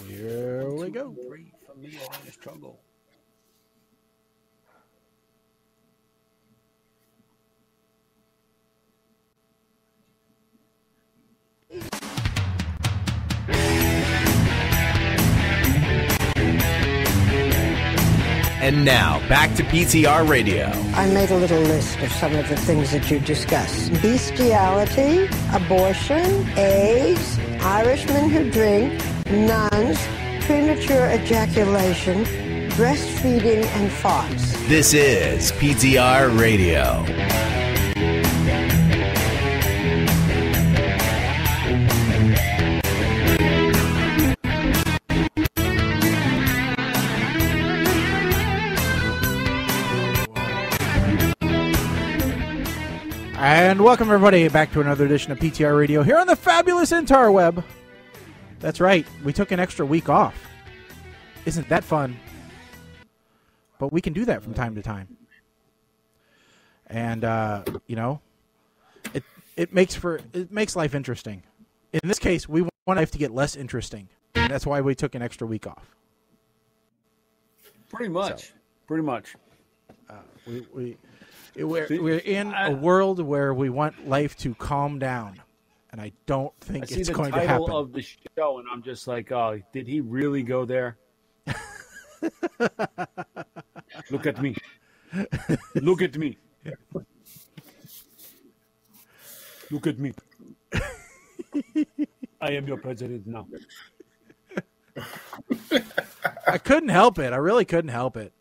Here we go. Great for me, I don't struggle. And now, back to PTR Radio. I made a little list of some of the things that you discuss. Bestiality, abortion, AIDS, Irishmen who drink, nuns, premature ejaculation, breastfeeding, and farts. This is PTR Radio. And welcome, everybody, back to another edition of PTR Radio here on the fabulous Interweb. That's right. We took an extra week off. Isn't that fun? But we can do that from time to time. And, it makes life interesting. In this case, we want life to get less interesting. And that's why we took an extra week off. Pretty much. We're in a world where we want life to calm down, and I don't think it's going to happen. I see the title of the show, and I'm just like, oh, did he really go there? Look at me. Look at me. Look at me. I am your president now. I couldn't help it. I really couldn't help it.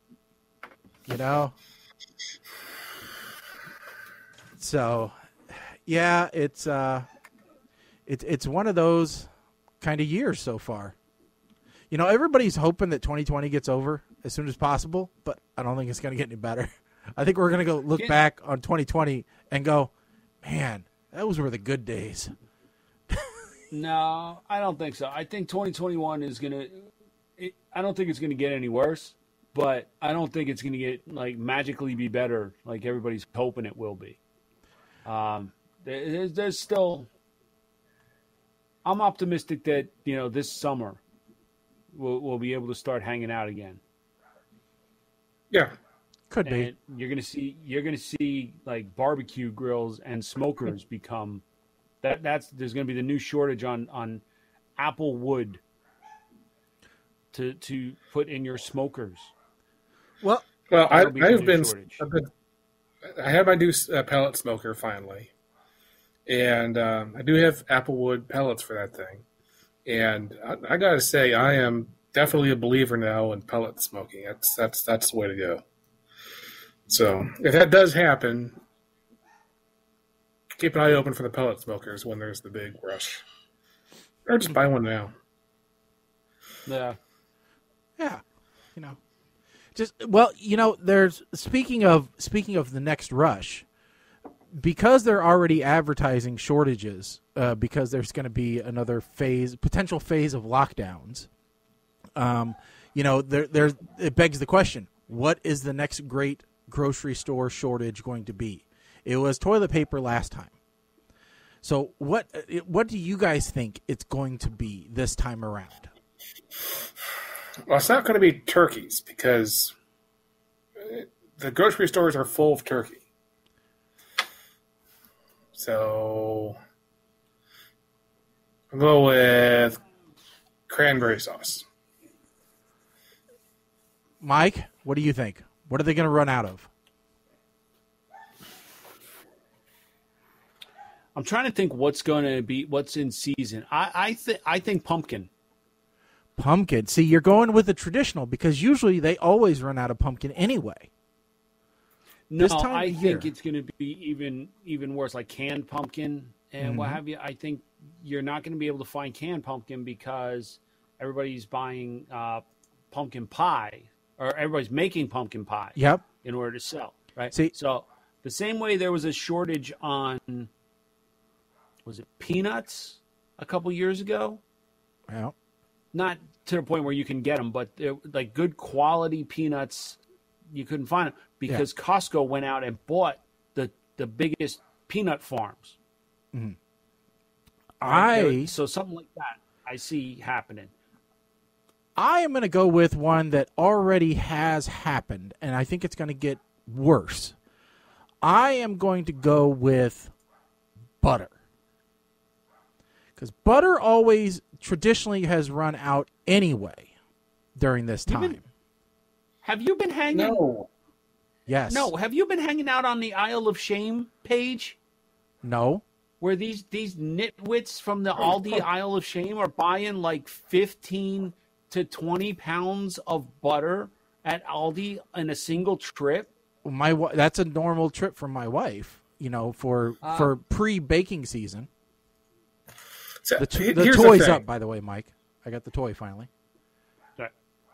You know? So, yeah, it's one of those kind of years so far. You know, everybody's hoping that 2020 gets over as soon as possible, but I don't think it's going to get any better. I think we're going to go look back on 2020 and go, man, those were the good days. No, I don't think so. I think 2021 is going to – I don't think it's going to get any worse, but I don't think it's going to get, like, magically be better like everybody's hoping it will be. There's still – I'm optimistic that, you know, this summer we'll be able to start hanging out again. Yeah. Could be. And you're gonna see like barbecue grills and smokers become there's gonna be the new shortage on apple wood to put in your smokers. Well, I have my new pellet smoker finally, and I do have applewood pellets for that thing. And I gotta say, I am definitely a believer now in pellet smoking. That's the way to go. So if that does happen, keep an eye open for the pellet smokers when there's the big rush, or just buy one now. Yeah. You know, there's speaking of the next rush, because they're already advertising shortages, because there's going to be another potential phase of lockdowns. It begs the question: what is the next great grocery store shortage going to be? It was toilet paper last time. So what do you guys think it's going to be this time around? Well, it's not going to be turkeys because the grocery stores are full of turkey. So I'll go with cranberry sauce. Mike, what do you think? What are they going to run out of? I'm trying to think what's in season. I think pumpkin. Pumpkin. See, you're going with the traditional because usually they always run out of pumpkin anyway. No, I think it's going to be even worse, like canned pumpkin and what have you. I think you're not going to be able to find canned pumpkin because everybody's buying pumpkin pie, or everybody's making pumpkin pie. Yep. In order to sell, right? See, so the same way there was a shortage on, was it peanuts a couple years ago? Yeah. Not to the point where you can get them, but like good quality peanuts, you couldn't find them because Costco went out and bought the biggest peanut farms. Mm-hmm. So something like that I see happening. I am going to go with one that already has happened, and I think it's going to get worse. I am going to go with butter. Because butter always traditionally has run out anyway during this time. Have you been hanging? No. Yes. No. Have you been hanging out on the Isle of Shame page? No. Where these nitwits from the Aldi Isle of Shame are buying like 15 to 20 pounds of butter at Aldi in a single trip? That's a normal trip for my wife, for pre-baking season. So, the toy's up, by the way, Mike. I got the toy finally.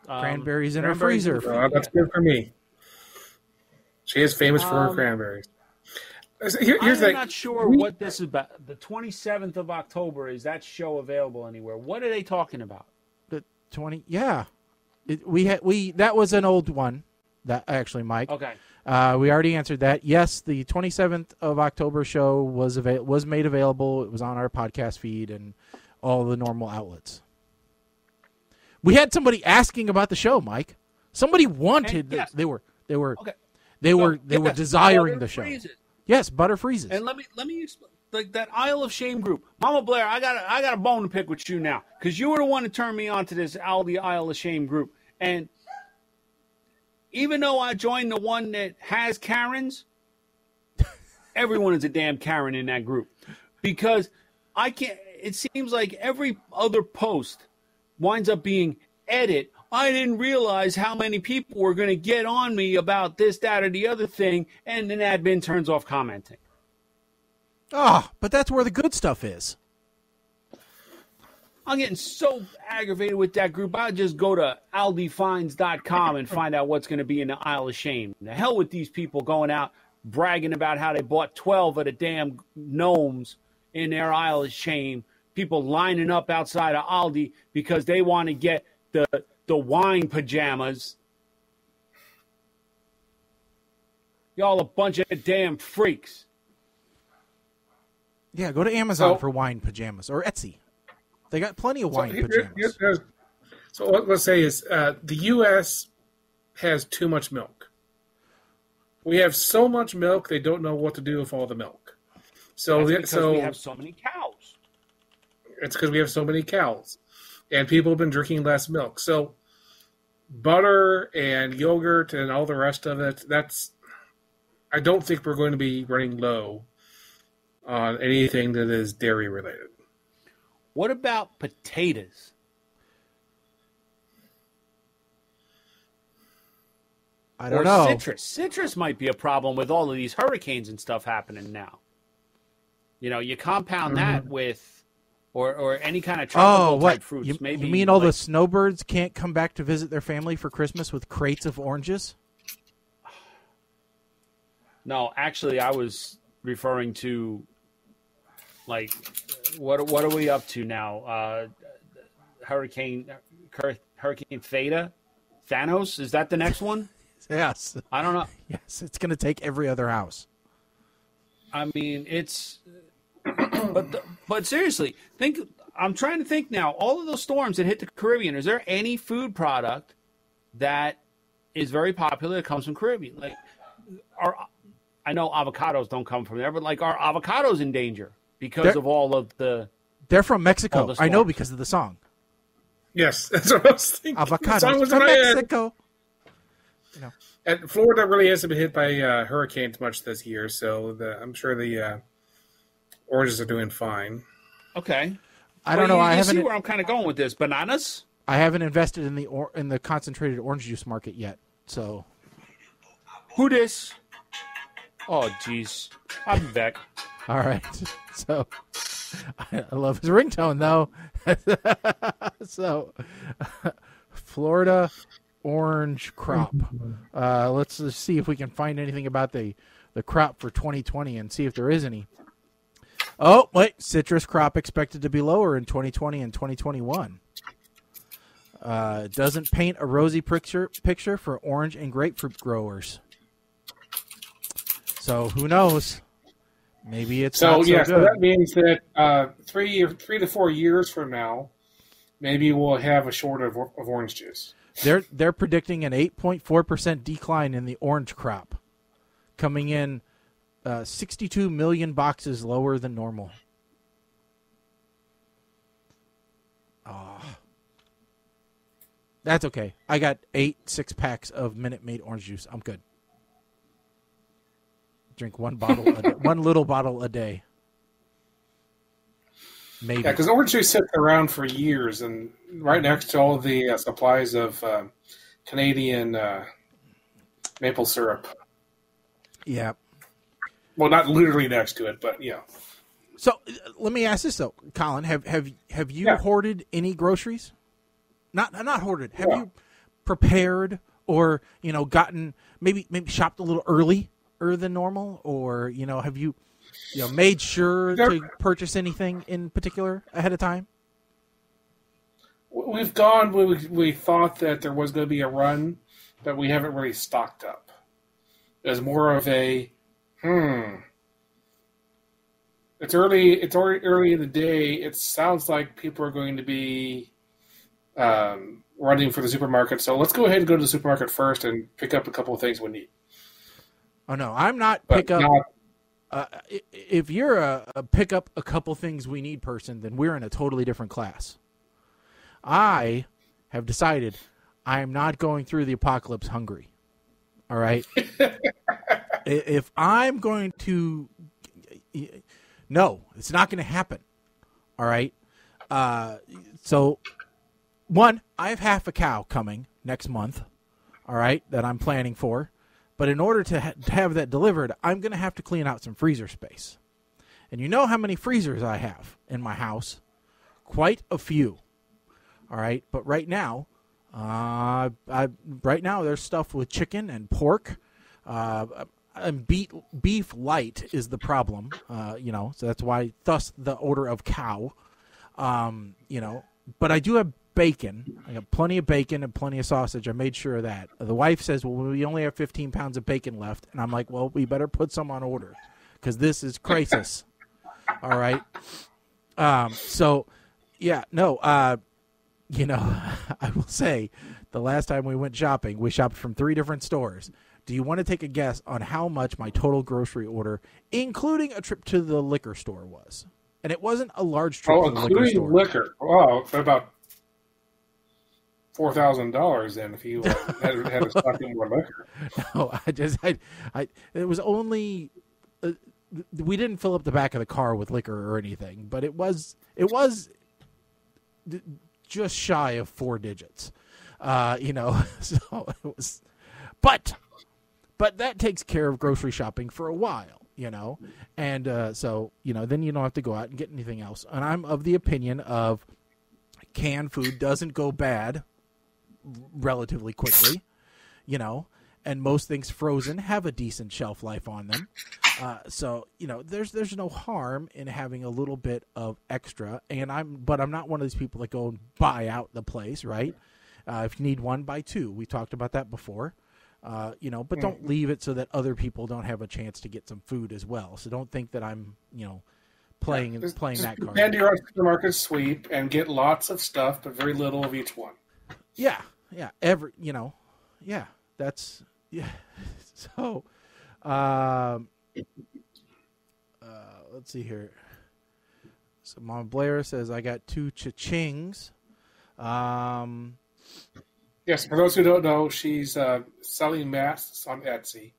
Cranberries in her freezer. That's good for me. She is famous for her cranberries. Here's I'm not sure what this is about. The 27th of October, is that show available anywhere? What are they talking about? The 20, yeah. That was an old one. That actually, Mike. Okay. We already answered that. Yes, the 27th of October show was made available. It was on our podcast feed and all the normal outlets. We had somebody asking about the show, Mike. Somebody wanted. Yes. They were Yes, desiring the show. Freezes. Yes, butter freezes. And let me explain. Like that Isle of Shame group, Mama Blair. I got a bone to pick with you now because you were the one that turned me on to this Aldi Isle of Shame group. And even though I joined the one that has Karens, everyone is a damn Karen in that group because I can't. It seems like every other post winds up being edit. I didn't realize how many people were going to get on me about this, that, or the other thing, and then admin turns off commenting. But that's where the good stuff is. I'm getting so aggravated with that group. I'll just go to aldifines.com and find out what's going to be in the Isle of Shame. The hell with these people going out bragging about how they bought 12 of the damn gnomes in their Isle of Shame. People lining up outside of Aldi because they want to get the wine pajamas. Y'all a bunch of damn freaks. Yeah, go to Amazon for wine pajamas or Etsy. They got plenty of wine pajamas. So what let's say is the U.S. has too much milk. We have so much milk, they don't know what to do with all the milk. So That's because we have so many cows. It's because we have so many cows. And people have been drinking less milk. So butter and yogurt and all the rest of it, I don't think we're going to be running low on anything that is dairy related. What about potatoes? I don't know. Citrus. Citrus might be a problem with all of these hurricanes and stuff happening now. You compound that with or any kind of tropical type fruits. You mean all the snowbirds can't come back to visit their family for Christmas with crates of oranges? No, actually, I was referring to, like, what are we up to now? Hurricane Theta? Thanos? Is that the next one? Yes. I don't know. Yes, it's going to take every other house. I mean, it's... But seriously, I'm trying to think now. All of those storms that hit the Caribbean, is there any food product that is very popular that comes from Caribbean? Like, I know avocados don't come from there, but like, are avocados in danger because of all of the? They're from Mexico. I know because of the song. Yes, that's what I was thinking. Avocados from Mexico. And Florida really hasn't been hit by hurricanes much this year, so I'm sure the oranges are doing fine. Okay. I don't know. I haven't. See where I'm kind of going with this. Bananas? I haven't invested in the concentrated orange juice market yet. So. Who dis? Oh, jeez. I'll be back. All right. So, I love his ringtone, though. So, Florida orange crop. Let's just see if we can find anything about the crop for 2020 and see if there is any. Oh, wait. Citrus crop expected to be lower in 2020 and 2021. Doesn't paint a rosy picture for orange and grapefruit growers. So who knows? Maybe it's not so good. So that means that 3 to 4 years from now, maybe we'll have a shortage of orange juice. They're predicting an 8.4% decline in the orange crop, coming in 62 million boxes lower than normal. That's okay. I got 8 6-packs of Minute Maid orange juice. I'm good. Drink one little bottle a day. Maybe. Yeah, because orange juice sits around for years, and right next to all the supplies of Canadian maple syrup. Yeah. Well, not literally next to it, but yeah. So let me ask this though, Colin: Have you hoarded any groceries? Not hoarded. Have you prepared or gotten maybe shopped a little earlier than normal, or have you made sure to purchase anything in particular ahead of time? We've gone. We thought that there was going to be a run, but we haven't really stocked up. It was more of a It's early. It's already early in the day. It sounds like people are going to be running for the supermarket. So let's go ahead and go to the supermarket first and pick up a couple of things we need. Oh no, I'm not pick up. If you're a pick up a couple things we need person, then we're in a totally different class. I have decided I am not going through the apocalypse hungry. All right. If I'm going to, no, it's not going to happen. All right. So, one, I have half a cow coming next month. All right, that I'm planning for. But in order to have that delivered, I'm going to have to clean out some freezer space. And you know how many freezers I have in my house? Quite a few. All right, but right now, there's stuff with chicken and pork. And beef light is the problem. So that's why, thus the order of cow. But I do have bacon. I got plenty of bacon and plenty of sausage. I made sure of that. The wife says, well, we only have 15 pounds of bacon left. And I'm like, well, we better put some on order because this is crisis. All right. I will say the last time we went shopping, we shopped from 3 different stores. Do you want to take a guess on how much my total grocery order, including a trip to the liquor store, was? And it wasn't a large trip to the liquor store. Including liquor. Wow, about $4,000 then if you had to stock in more liquor. No, it was only we didn't fill up the back of the car with liquor or anything, but it was just shy of 4 digits. So it was, but that takes care of grocery shopping for a while, and then you don't have to go out and get anything else. And I'm of the opinion of canned food doesn't go bad relatively quickly, and most things frozen have a decent shelf life on them. There's no harm in having a little bit of extra. And I'm not one of these people that go and buy out the place, right? If you need one, buy 2. We talked about that before. But don't leave it so that other people don't have a chance to get some food as well. So don't think that I'm, playing that card. And your supermarket sweep and get lots of stuff, but very little of each one. Yeah. That's, yeah. So, let's see here. So Mama Blair says, I got 2 cha-chings. Yes, for those who don't know, she's selling masks on Etsy.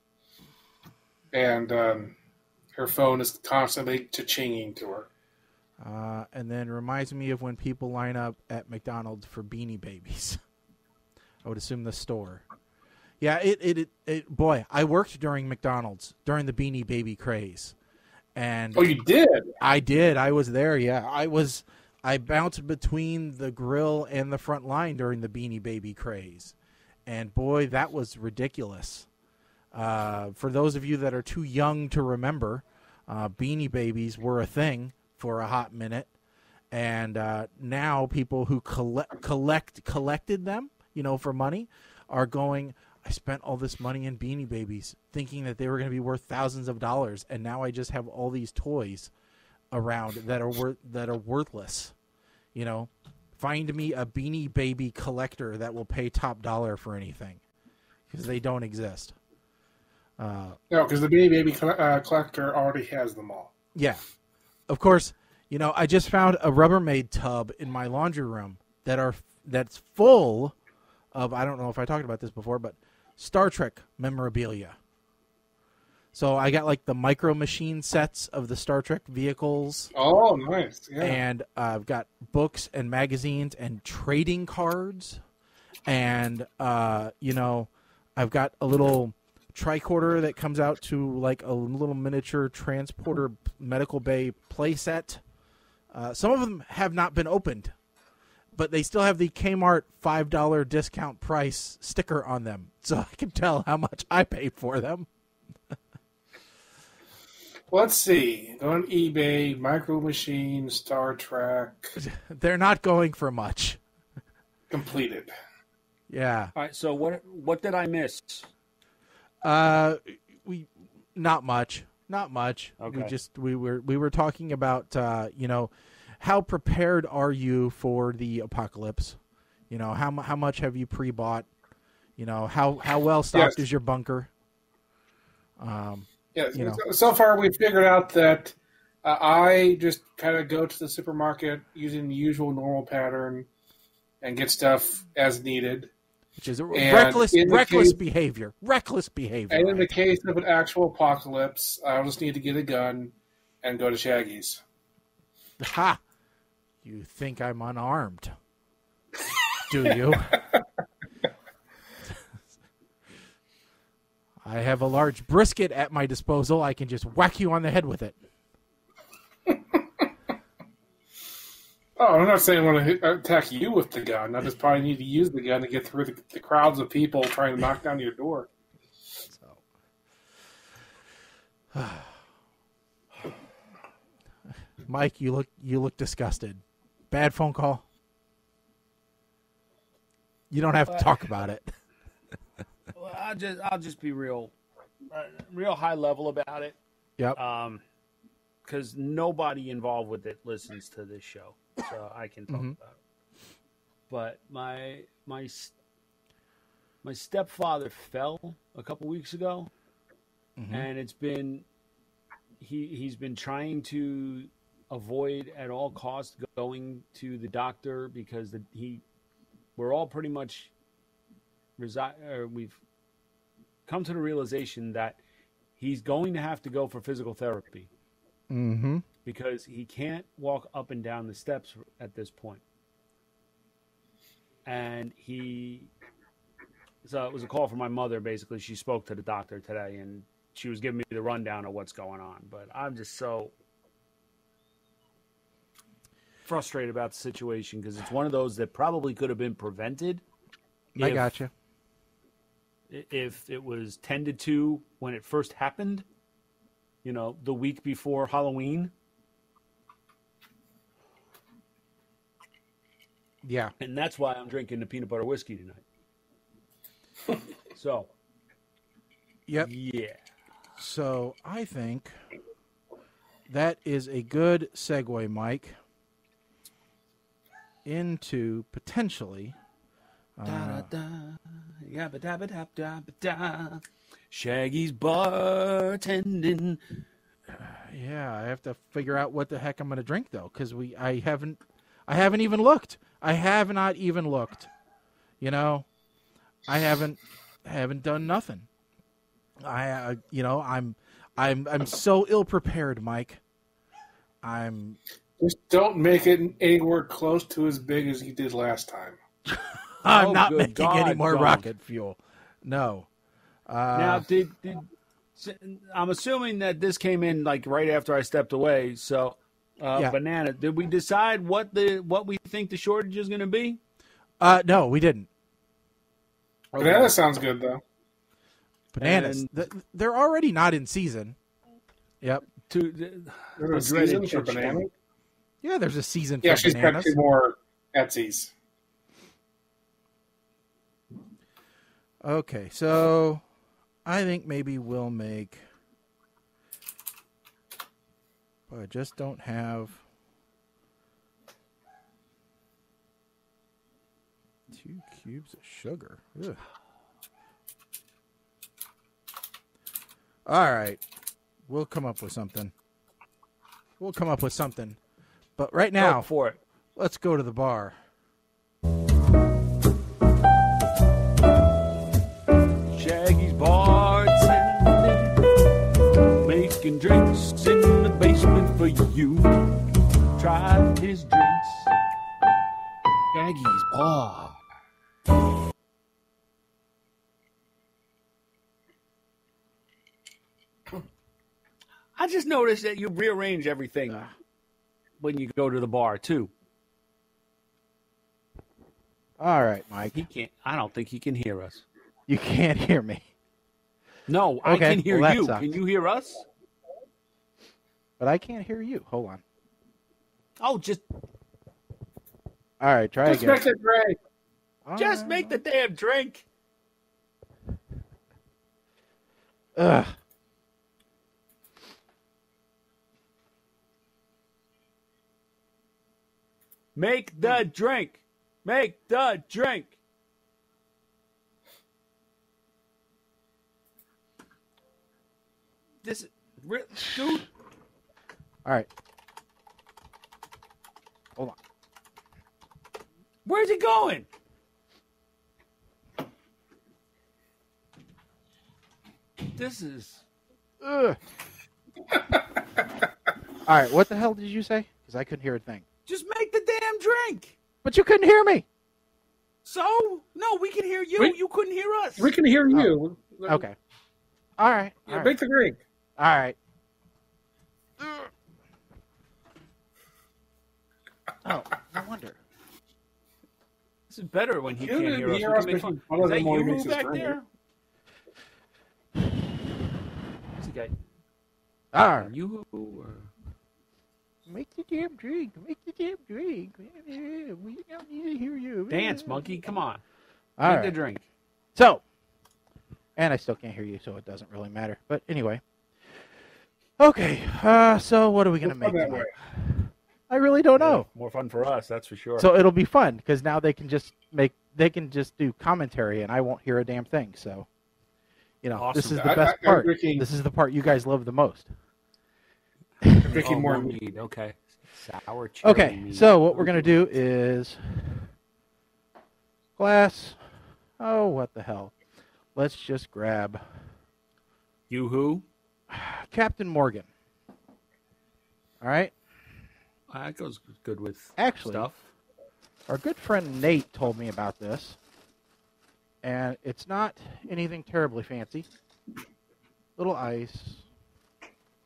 And her phone is constantly cha-chinging to her. And then reminds me of when people line up at McDonald's for Beanie Babies. I would assume the store. Yeah, boy, I worked during McDonald's, during the Beanie Baby craze. And oh, you did? I did. I was there, yeah. I bounced between the grill and the front line during the Beanie Baby craze. And boy, that was ridiculous. For those of you that are too young to remember, Beanie Babies were a thing for a hot minute. And now people who collected them, for money, are going, I spent all this money in Beanie Babies thinking that they were going to be worth thousands of dollars, and now I just have all these toys around that are worthless. find me a Beanie Baby collector that will pay top dollar for anything, because they don't exist. No, because the Beanie Baby collector already has them all. Yeah. Of course, I just found a Rubbermaid tub in my laundry room that's full of, I don't know if I talked about this before, but Star Trek memorabilia. So I got like the Micro Machine sets of the Star Trek vehicles. Oh, nice. Yeah. And I've got books and magazines and trading cards. And, I've got a little tricorder that comes out to like a little miniature transporter medical bay playset. Some of them have not been opened, but they still have the Kmart $5 discount price sticker on them. So I can tell how much I paid for them. Let's see. On eBay, Micro Machine, Star Trek. They're not going for much. Completed. Yeah. All right. So what did I miss? Not much. Okay. We were talking about how prepared are you for the apocalypse? How much have you pre-bought? How well stocked is your bunker? So far we've figured out that I just kind of go to the supermarket using the usual normal pattern and get stuff as needed. Which is reckless behavior. Reckless behavior. And in the case of an actual apocalypse, I'll just need to get a gun and go to Shaggy's. Ha! You think I'm unarmed? Do you? I have a large brisket at my disposal. I can just whack you on the head with it. Oh, I'm not saying I want to attack you with the gun. I just probably need to use the gun to get through the crowds of people trying to knock down your door. Mike, you look disgusted. Bad phone call. You don't have to talk about it. Well, I'll just be real high level about it. Yep. Because nobody involved with it listens to this show, so I can talk about it. But my stepfather fell a couple weeks ago, and it's been he's been trying to avoid at all costs going to the doctor because we're all pretty much we've come to the realization that he's going to have to go for physical therapy. Mm-hmm. Because he can't walk up and down the steps at this point. And so it was a call from my mother, basically. She spoke to the doctor today, and she was giving me the rundown of what's going on. But I'm just so frustrated about the situation because it's one of those that probably could have been prevented. I gotcha. If it was tended to when it first happened, the week before Halloween. Yeah. And that's why I'm drinking the peanut butter whiskey tonight. So. Yep. Yeah. So I think that is a good segue, Mike, into potentially Shaggy's bartending. Yeah, I have to figure out what the heck I'm going to drink though, because I haven't even looked. I have not even looked. I haven't done nothing. I'm so ill prepared, Mike. Just don't make it anywhere close to as big as you did last time. I'm not making any more rocket fuel. No. Now, I'm assuming that this came in like right after I stepped away. So, Banana, did we decide what we think the shortage is going to be? No, we didn't. Okay. Banana sounds good though. Bananas. They're already not in season. Yep. There's a season for banana? Yeah, there's a season for bananas. Yeah, she's got 2 more Etsy's. Okay, so I think maybe we'll make... But I just don't have... 2 cubes of sugar. Ugh. All right. We'll come up with something. But right now, for it. Let's go to the bar. Shaggy's bartending, making drinks in the basement for you. Try his drinks. Shaggy's bar. I just noticed that you rearrange everything when you go to the bar too. All right, Mike. He can't. I don't think he can hear us. You can't hear me. No, okay, I can hear you. Sucks. Can you hear us? But I can't hear you. Hold on. Oh, just. All right, try just again. Make it great. Just make the damn drink. Ugh. Make the drink. Make the drink. This, dude. All right. Hold on. Where's he going? This is. Ugh. All right, what the hell did you say? Because I couldn't hear a thing. Just make the damn drink. But you couldn't hear me. So? No, we can hear you. You couldn't hear us. We can hear you. Oh. Okay. All right. Yeah, make the drink. All right. Oh, no wonder. This is better when he can't hear us. We can make fun. Is that you back there? What's the guy? All right. You or... Make the damn drink. Make the damn drink. We don't need to hear you. Dance, monkey. Come on. All Make right. the drink. So, and I still can't hear you, so it doesn't really matter. But anyway. Okay. So what are we going to make tonight? I really don't know. More fun for us, that's for sure. So it'll be fun because now they can just do commentary and I won't hear a damn thing. So, you know, awesome. This is the best part. This is the part you guys love the most. Drinking more mead. Okay. Sour cherry. Okay. Mead. So what we're gonna do is glass. Oh, what the hell? Let's just grab You who? Captain Morgan. All right. That goes good with Actually, stuff. Our good friend Nate told me about this, and it's not anything terribly fancy. Little ice.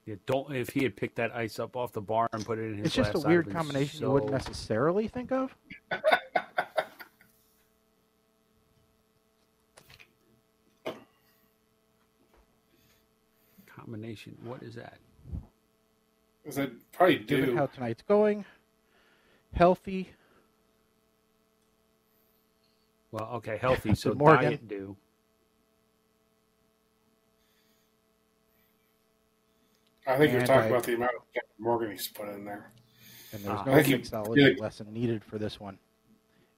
Yeah, don't. If he had picked that ice up off the bar and put it in his It's just glass, a weird combination you wouldn't necessarily think of. Combination. What is that? Is it probably Given how tonight's going, healthy. Well, okay, healthy. So Morgan. diet do. I think you're talking about the amount of Captain Morgan he's put in there. And there's no mixology lesson needed for this one.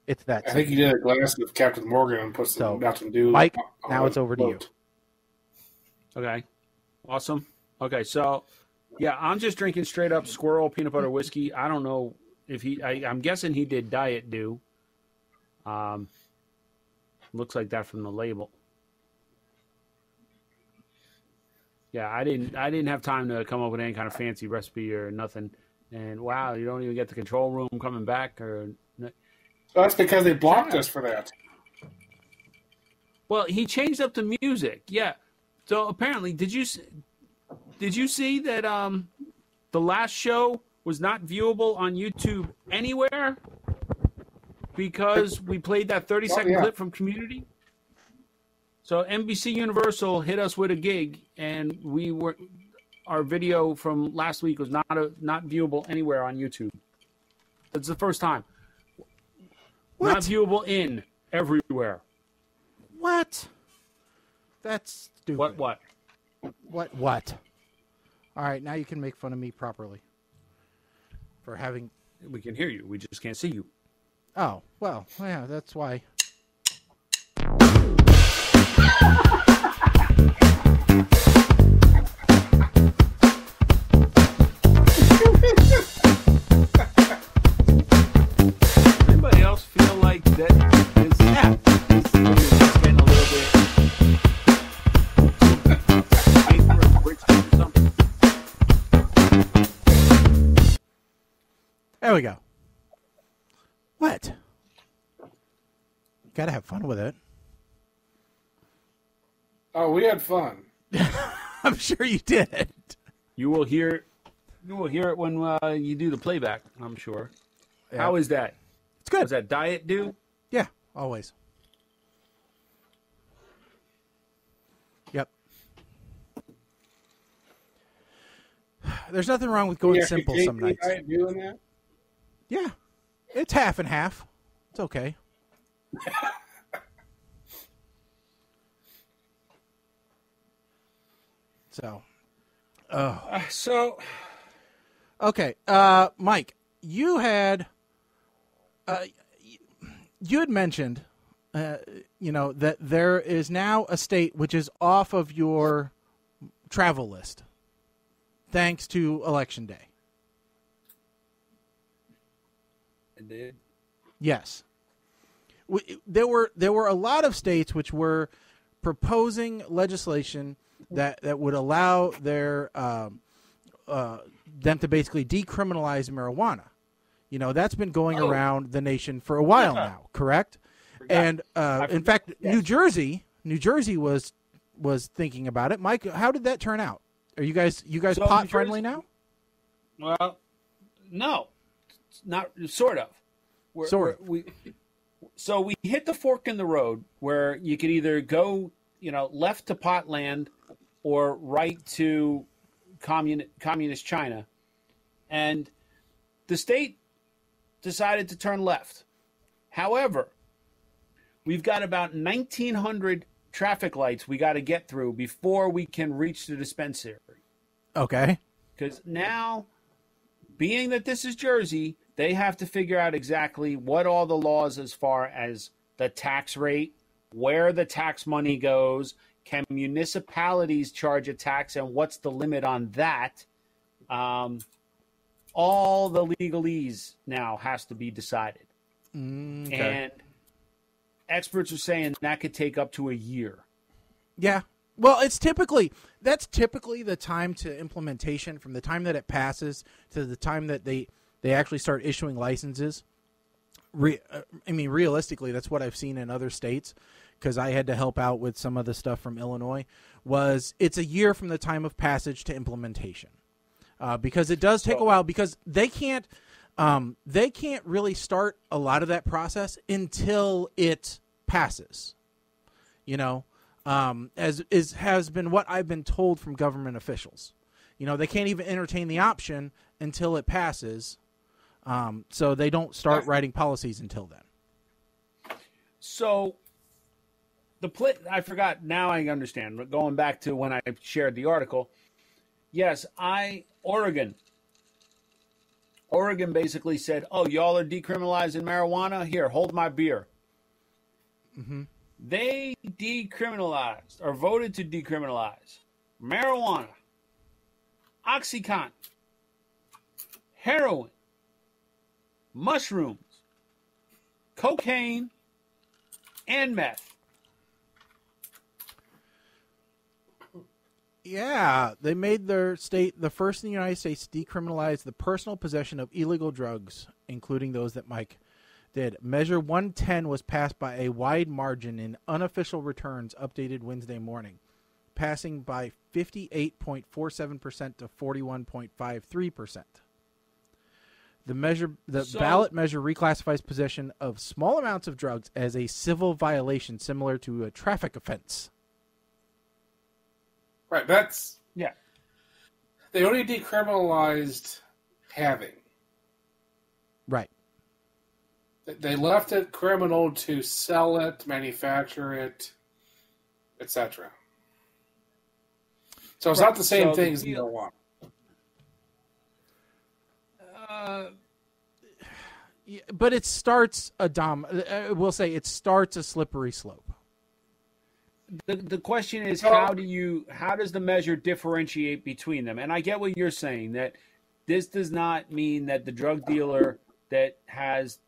It's that. I think he did a glass of Captain Morgan and put some Mountain Dew. Mike, now it's over to you. Okay, awesome. Okay, so yeah, I'm just drinking straight up Squirrel peanut butter whiskey. I don't know if I'm guessing he did Diet Dew. Looks like that from the label. Yeah, I didn't have time to come up with any kind of fancy recipe or nothing. And wow, you don't even get the control room coming back or. That's because they blocked us for that. Well, he changed up the music. Yeah. So apparently, did you see that the last show was not viewable on YouTube anywhere because we played that 30-second clip from Community? So NBC Universal hit us with a gig, and our video from last week was not viewable anywhere on YouTube. It's the first time. What? Not viewable everywhere. What? That's stupid. What? What? All right, now you can make fun of me properly for having. We can hear you. We just can't see you. Oh well, yeah. That's why Mike, that is getting a little bit. There we go. What? Got to have fun with it. Oh, we had fun. I'm sure you did. You will hear it when you do the playback, I'm sure. Yeah. How is that? It's good. Does that diet do? Yeah, always. Yep. There's nothing wrong with going simple some nights. Diet doing that? Yeah. It's half and half. It's okay. Okay. Mike, you had mentioned, that there is now a state which is off of your travel list, thanks to Election Day. It did. Yes. There were a lot of states which were proposing legislation that would allow them to basically decriminalize marijuana. That's been going around the nation for a while now, correct? And in fact, yes. New Jersey was thinking about it. Mike, how did that turn out? Are you guys pot friendly now? Well, no, not sort of. So we hit the fork in the road where you could either go, left to pot land or right to communist China. And the state decided to turn left. However, we've got about 1,900 traffic lights we got to get through before we can reach the dispensary. Okay. Because now, being that this is Jersey, they have to figure out exactly what all the laws as far as the tax rate, where the tax money goes, can municipalities charge a tax, and what's the limit on that? All the legalese now has to be decided. Okay. And experts are saying that could take up to a year. Yeah. Well, that's typically the time to implementation, from the time that it passes to the time that they actually start issuing licenses. Realistically, that's what I've seen in other states, because I had to help out with some of the stuff from Illinois. It's a year from the time of passage to implementation, because it does take a while, because they can't really start a lot of that process until it passes. Has been what I've been told from government officials. They can't even entertain the option until it passes. So they don't start writing policies until then. So I forgot. Now I understand. But going back to when I shared the article, yes, Oregon basically said, "Oh, y'all are decriminalizing marijuana. Here, hold my beer." Mm-hmm. They decriminalized or voted to decriminalize marijuana, OxyContin, heroin, mushrooms, cocaine, and meth. Yeah, they made their state the first in the United States to decriminalize the personal possession of illegal drugs, including those that Mike did. Measure 110 was passed by a wide margin in unofficial returns updated Wednesday morning, passing by 58.47% to 41.53%. The ballot measure reclassifies possession of small amounts of drugs as a civil violation similar to a traffic offense. Right, that's... Yeah. They only decriminalized having. Right. They left it criminal to sell it, manufacture it, etc. So it's not the same thing as marijuana. But it starts we'll say it starts a slippery slope. The question is, how does the measure differentiate between them? And I get what you're saying, that this does not mean that the drug dealer that has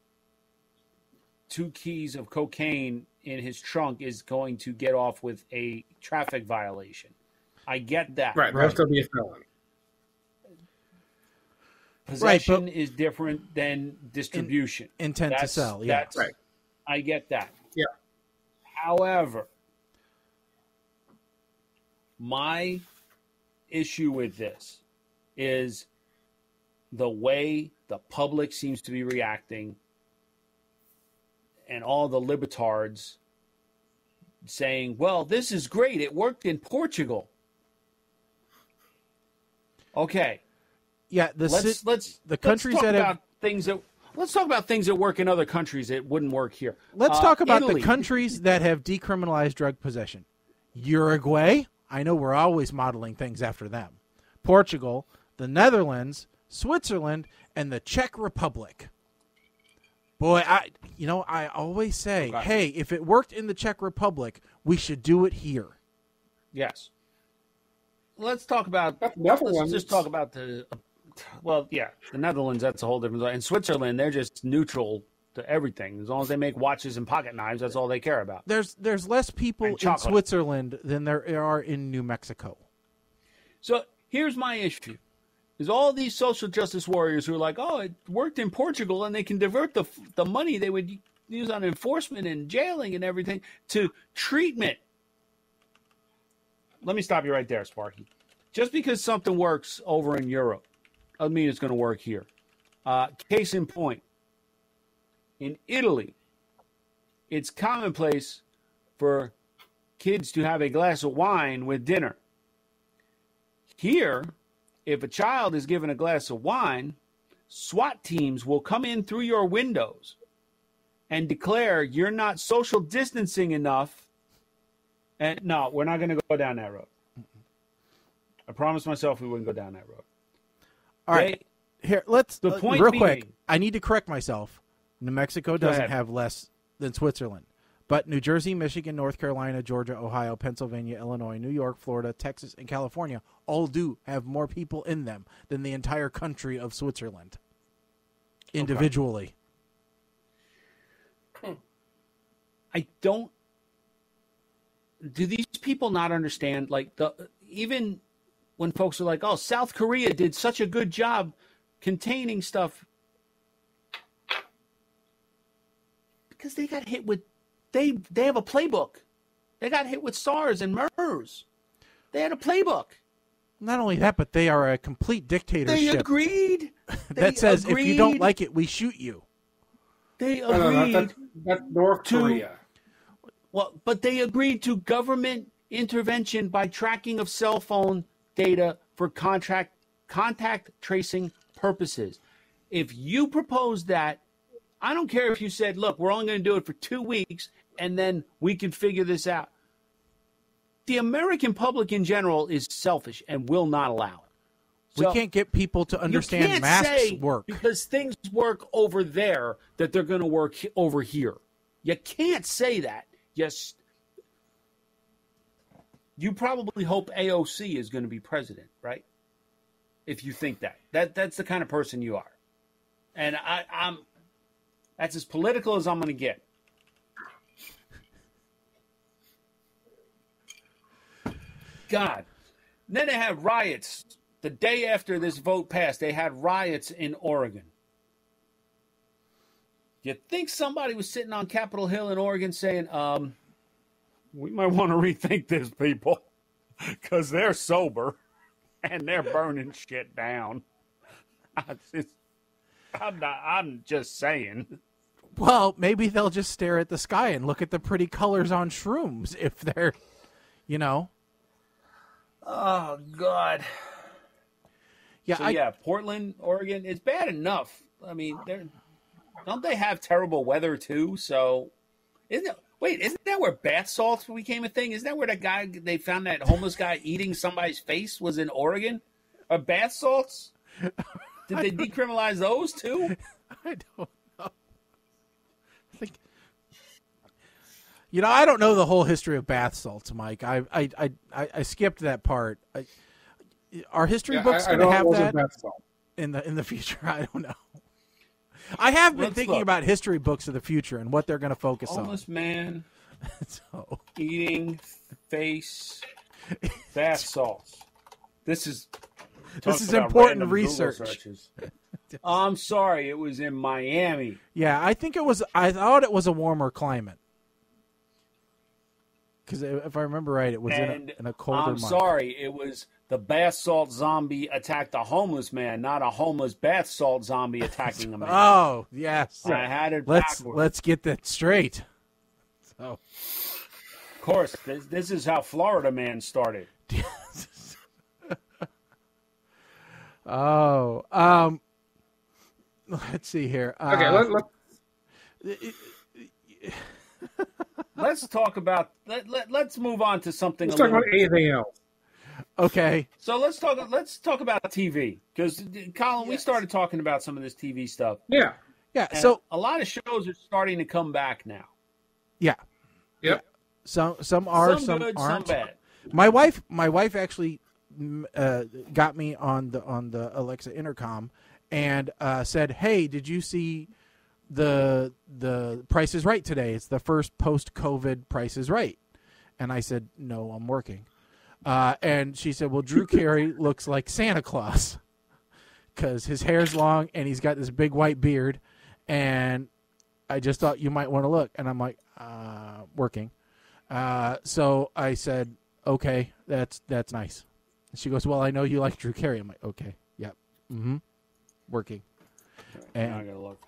2 keys of cocaine in his trunk is going to get off with a traffic violation. I get that. Right. That'll still be a felon. Possession is different than distribution. Intent to sell. Yeah. Right. I get that. Yeah. However, my issue with this is the way the public seems to be reacting and all the libertards saying, well, this is great. It worked in Portugal. Okay. Yeah, the countries that have things that let's talk about things that work in other countries that wouldn't work here. Let's talk about Italy. the countries that have decriminalized drug possession. Uruguay, I know we're always modeling things after them. Portugal, the Netherlands, Switzerland, and the Czech Republic. Boy, I always say, hey, if it worked in the Czech Republic, we should do it here. Yes. Let's talk about. Let's just talk about the. Well, yeah, the Netherlands. That's a whole different. And Switzerland, they're just neutral to everything. As long as they make watches and pocket knives, that's all they care about. There's less people in Switzerland than there are in New Mexico. So here's my issue: is all these social justice warriors who are like, oh, it worked in Portugal, and they can divert the money they would use on enforcement and jailing and everything to treatment. Let me stop you right there, Sparky. Just because something works over in Europe doesn't mean it's going to work here. Case in point, in Italy, it's commonplace for kids to have a glass of wine with dinner. Here, if a child is given a glass of wine, SWAT teams will come in through your windows and declare you're not social distancing enough. And no, we're not going to go down that road. I promised myself we wouldn't go down that road. All right. Here, let's real quick. I need to correct myself. New Mexico doesn't have less than Switzerland. But New Jersey, Michigan, North Carolina, Georgia, Ohio, Pennsylvania, Illinois, New York, Florida, Texas, and California all do have more people in them than the entire country of Switzerland individually. I don't. Do these people not understand? Like even when folks are like, "Oh, South Korea did such a good job containing stuff," because they got hit with they have a playbook. They got hit with SARS and MERS. They had a playbook. Not only that, but they are a complete dictatorship. They agreed. That says if you don't like it, we shoot you. They agreed. That's North Korea. Well, but they agreed to government intervention by tracking of cell phone data for contact tracing purposes. If you propose that, I don't care if you said, look, we're only going to do it for 2 weeks and then we can figure this out. The American public in general is selfish and will not allow it. We can't get people to understand masks work. Because things work over there that they're going to work over here. You can't say that. Yes, you probably hope AOC is going to be president, right? If you think that's the kind of person you are, and I'm that's as political as I'm going to get. God, and then they had riots the day after this vote passed. They had riots in Oregon. You think somebody was sitting on Capitol Hill in Oregon saying, we might want to rethink this, people, because they're sober and they're burning shit down. I'm just saying. Well, maybe they'll just stare at the sky and look at the pretty colors on shrooms if they're, Oh, God. Yeah, Portland, Oregon, it's bad enough. I mean, don't they have terrible weather too? So, isn't that where bath salts became a thing? Isn't that where they found that homeless guy eating somebody's face was in Oregon? Are bath salts? Did they decriminalize those too? I don't know. I don't know the whole history of bath salts, Mike. I skipped that part. Are history books going to have that in the future? I don't know. I have been thinking about history books of the future and what they're going to focus on. Homeless man eating face bath salts. This is important research. I'm sorry, it was in Miami. Yeah, I thought it was a warmer climate. Because if I remember right, it was in a colder month. I'm sorry, it was the bath salt zombie attacked a homeless man, not a homeless bath salt zombie attacking a man. Oh, yes. I had it backwards. Let's get that straight. So, of course, this is how Florida Man started. Let's see here. Okay, let's talk about. Let's move on to something. Let's talk about anything else. Okay. So let's talk about TV, because Colin, we started talking about some of this TV stuff. Yeah. Yeah. And so a lot of shows are starting to come back now. Yeah. Yep. Yeah. Some are, some good, aren't. some bad. My wife actually got me on the Alexa intercom and said, "Hey, did you see the Price is Right today? It's the first post-COVID Price is Right." And I said, "No, I'm working." And she said, "Well, Drew Carey looks like Santa Claus because his hair's long and he's got this big white beard, and I just thought you might want to look." And I'm like, "Working." So I said, "Okay, that's nice." And she goes, "Well, I know you like Drew Carey." I'm like, "Okay, yep, working." And now I gotta look.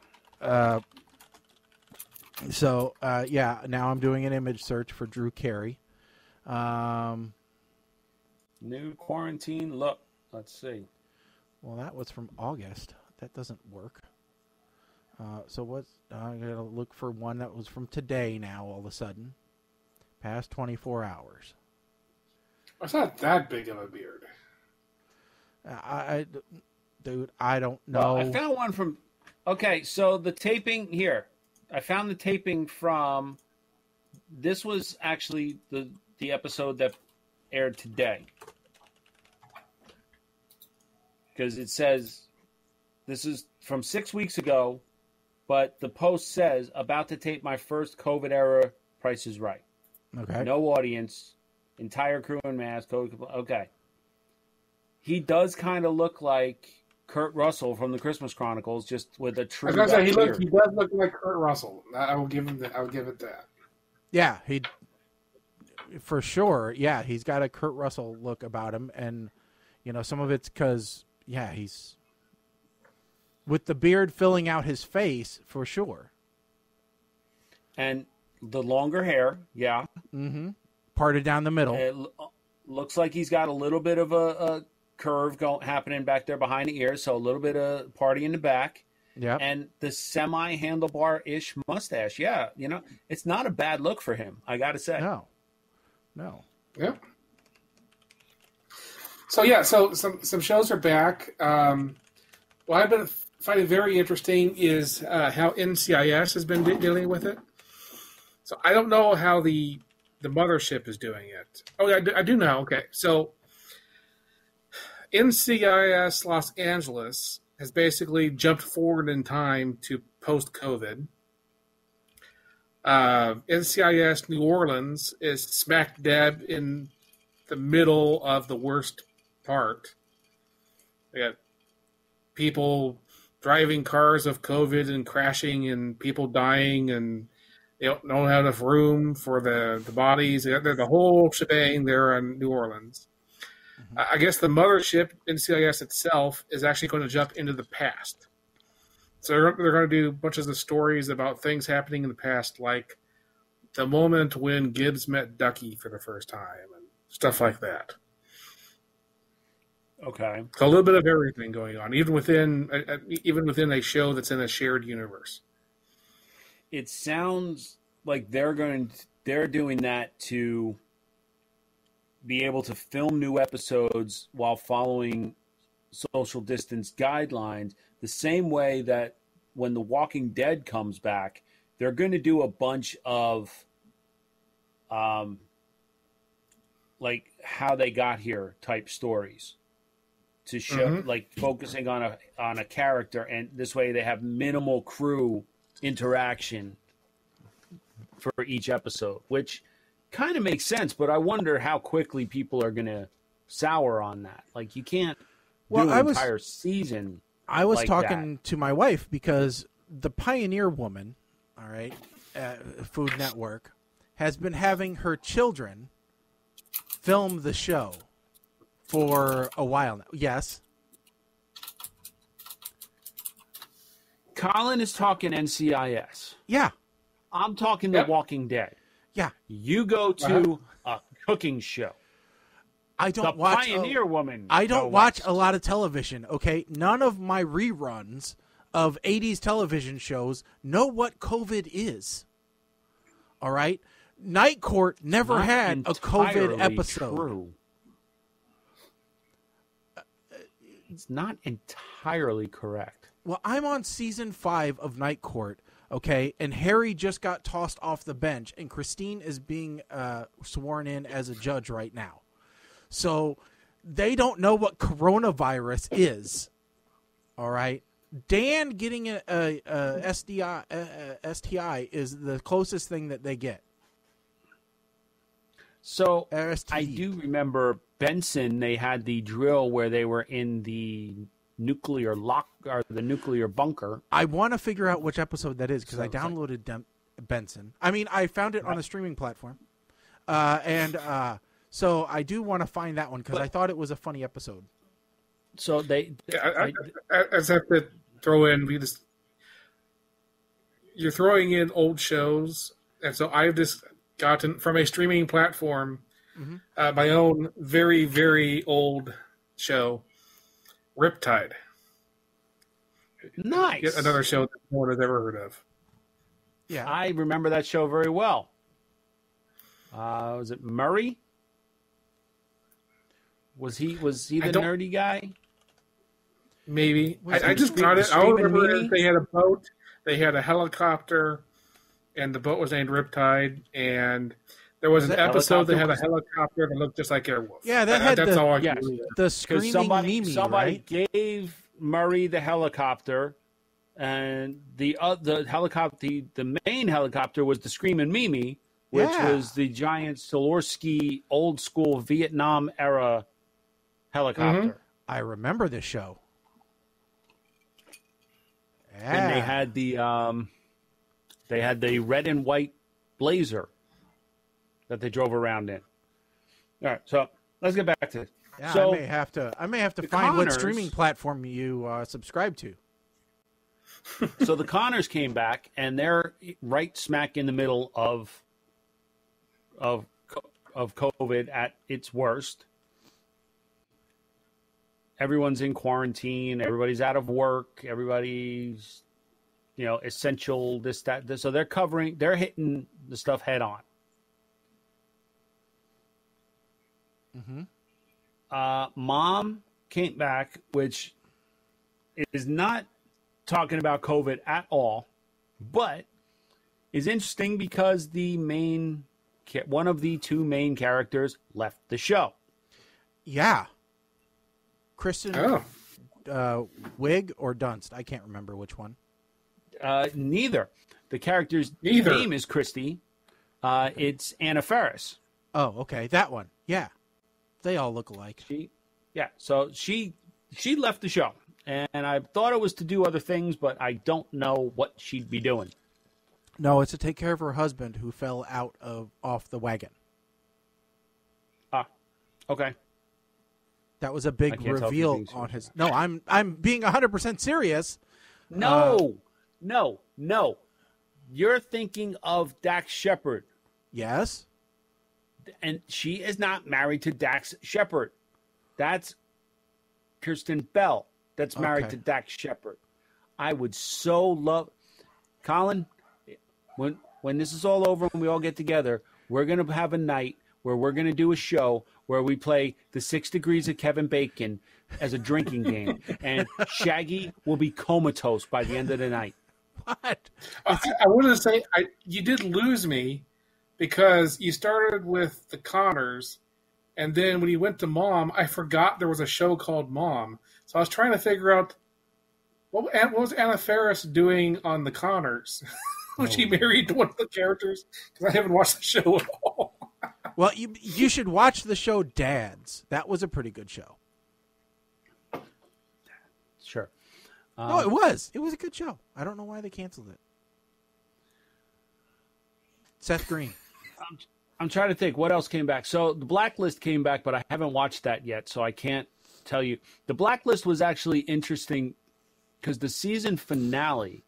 So now I'm doing an image search for Drew Carey. New quarantine look. Let's see. Well, that was from August. That doesn't work. So I gotta look for one that was from today. Now all of a sudden, past 24 hours. It's not that big of a beard. Dude, I don't know. Well, I found one from. Okay, so the taping here. I found the taping from. This was actually the episode that aired today. Because it says this is from 6 weeks ago, but the post says about to tape my first COVID era Price is Right. Okay. No audience, entire crew in mask. Okay. He does kind of look like Kurt Russell from the Christmas Chronicles, just with a tree. I was gonna say he does look like Kurt Russell. I will give him that. I will give it that. Yeah, he for sure. Yeah, he's got a Kurt Russell look about him, and some of it's because he's with the beard filling out his face for sure, and the longer hair, parted down the middle. It looks like he's got a little bit of a curve happening back there behind the ears, so a little bit of party in the back. Yeah, and the semi-handlebar-ish mustache. Yeah, it's not a bad look for him, I got to say. No. Yeah. So some shows are back. What I've been finding very interesting is how NCIS has been dealing with it. So I don't know how the mothership is doing it. Oh, I do know. Okay, so NCIS Los Angeles has basically jumped forward in time to post-COVID. NCIS New Orleans is smack dab in the middle of the worst part. They got people driving cars of COVID and crashing and people dying, and they don't have enough room for the bodies. They're the whole shebang there in New Orleans. I guess the mothership, NCIS itself, is actually going to jump into the past. So they're going to do bunches of stories about things happening in the past, like the moment when Gibbs met Ducky for the first time and stuff like that. Okay. So a little bit of everything going on, even within a show that's in a shared universe. It sounds like they're doing that to be able to film new episodes while following social distance guidelines, the same way that when The Walking Dead comes back, they're going to do a bunch of like how they got here type stories to show like focusing on a character, and this way they have minimal crew interaction for each episode, which kind of makes sense. But I wonder how quickly people are going to sour on that. Like, you can't do an entire season. I was like talking that. to my wife because the Pioneer Woman, all right, Food Network, has been having her children film the show for a while now. Yes. Colin is talking NCIS. Yeah. I'm talking The Walking Dead. Yeah. You go to a cooking show. I don't the watch Pioneer Woman. I don't watch a lot of television, okay? None of my reruns of 80s television shows know what COVID is. All right? Night Court never had a COVID episode. True. It's not entirely correct. Well, I'm on season 5 of Night Court, okay? And Harry just got tossed off the bench, and Christine is being sworn in as a judge right now. So they don't know what coronavirus is. All right? Dan getting a STI is the closest thing that they get. So I do remember Benson, they had the drill where they were in the nuclear lock or the nuclear bunker. I want to figure out which episode that is because I downloaded Benson. I mean, I found it on a streaming platform. So I do want to find that one because I thought it was a funny episode. So I just have to throw in, you're throwing in old shows, and so I've just gotten from a streaming platform my own very, very old show, Riptide. Nice. Yet another show that no one has ever heard of. Yeah, I remember that show very well. Was it Murray? Was he the nerdy guy? Maybe. I just got it. I remember they had a boat, they had a helicopter, and the boat was named Riptide, and there was an episode that had a helicopter that looked just like Airwolf. Yeah, that's all I can read. The screaming Mimi, somebody right? gave Murray the helicopter, and the main helicopter was the Screaming Mimi, which was the giant Sikorsky old school Vietnam era helicopter. I remember this show. Yeah. And they had the red and white Blazer that they drove around in. All right, so let's get back to it. Yeah, so, I may have to find what streaming platform you subscribe to. So the Connors came back, and they're right smack in the middle of COVID at its worst. Everyone's in quarantine. Everybody's out of work. Everybody's, essential, this, that. This. So they're hitting the stuff head on. Mom came back, which is not talking about COVID at all, but is interesting because one of the two main characters left the show. Yeah. Kristen Wiig or Dunst. I can't remember which one. Neither. The character's name is Christy. It's Anna Faris. Oh, okay. That one. Yeah. They all look alike. So she left the show. And I thought it was to do other things, but I don't know what she'd be doing. No, it's to take care of her husband who fell off the wagon. Okay. That was a big reveal on his. No, I'm being 100% serious. No. You're thinking of Dax Shepard. Yes. And she is not married to Dax Shepard. That's Kirsten Bell. That's married to Dax Shepard. I would so love, Colin. When this is all over and we all get together, we're gonna have a night where we're gonna do a show where we play the 6 Degrees of Kevin Bacon as a drinking game, and Shaggy will be comatose by the end of the night. What? I wanted to say you did lose me because you started with the Connors, And then when he went to Mom, I forgot there was a show called Mom. So I was trying to figure out what was Anna Faris doing on The Conners? Was she married to one of the characters? Because I haven't watched the show at all. Well, you should watch the show Dads. That was a pretty good show. Sure. No, it was. It was a good show. I don't know why they canceled it. Seth Green. I'm trying to think what else came back. So The Blacklist came back, but I haven't watched that yet, so I can't tell you. The Blacklist was actually interesting because the season finale,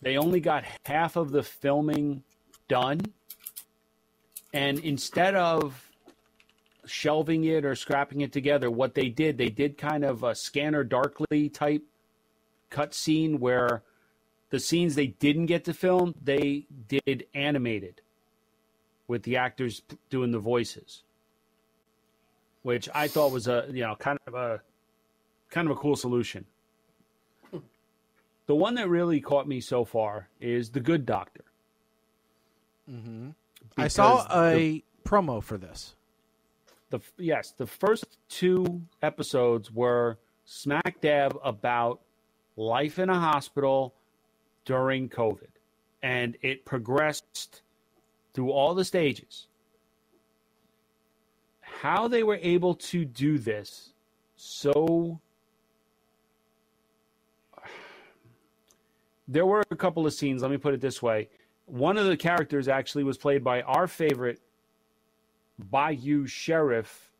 they only got half of the filming done. And instead of shelving it or scrapping it together, what they did kind of a Scanner Darkly type cut scene where the scenes they didn't get to film, they did animated with the actors doing the voices, which I thought was kind of a cool solution. The one that really caught me so far is The Good Doctor. Mm-hmm. I saw a promo for this. The first 2 episodes were smack dab about life in a hospital during COVID, and it progressed through all the stages. How they were able to do this so... There were a couple of scenes, let me put it this way. One of the characters actually was played by our favorite Bayou Sheriff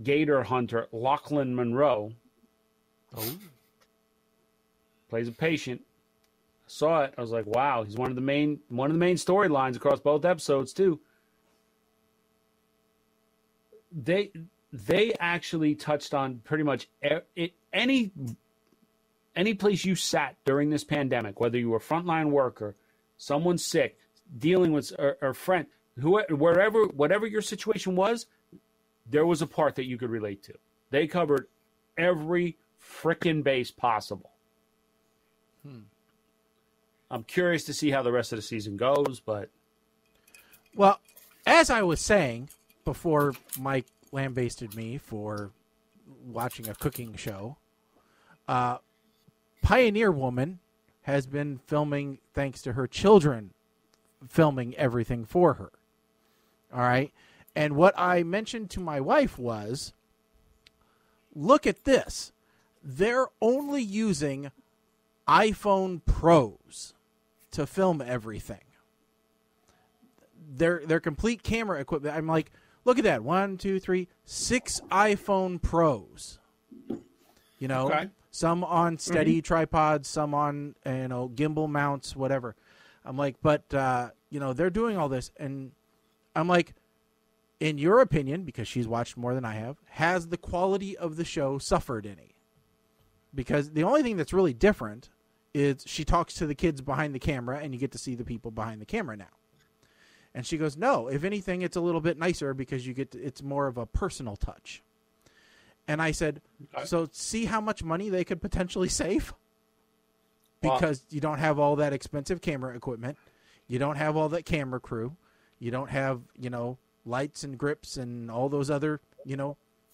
Gator Hunter, Lachlan Monroe. Oh. Plays a patient. I saw it. I was like, wow, he's one of the main storylines across both episodes too. They actually touched on pretty much any place you sat during this pandemic, whether you were a frontline worker, someone sick, dealing with a friend, whatever your situation was, there was a part that you could relate to. They covered every frickin' base possible. I'm curious to see how the rest of the season goes, but... Well, as I was saying before Mike lambasted me for watching a cooking show, Pioneer Woman has been filming, thanks to her children, filming everything for her. All right? And what I mentioned to my wife was, look at this. They're only using iPhone Pros to film everything. Their complete camera equipment. I'm like, look at that. 1, 2, 3, 6 iPhone Pros. You know, okay. Some on steady tripods, some on, gimbal mounts, whatever. I'm like, but, they're doing all this. And I'm like, in your opinion, because she's watched more than I have, has the quality of the show suffered any? Because the only thing that's really different is she talks to the kids behind the camera and you get to see the people behind the camera now. And she goes, no, if anything, it's a little bit nicer because it's more of a personal touch. And I said, so see how much money they could potentially save? Because you don't have all that expensive camera equipment. You don't have all that camera crew. You don't have, lights and grips and all those other,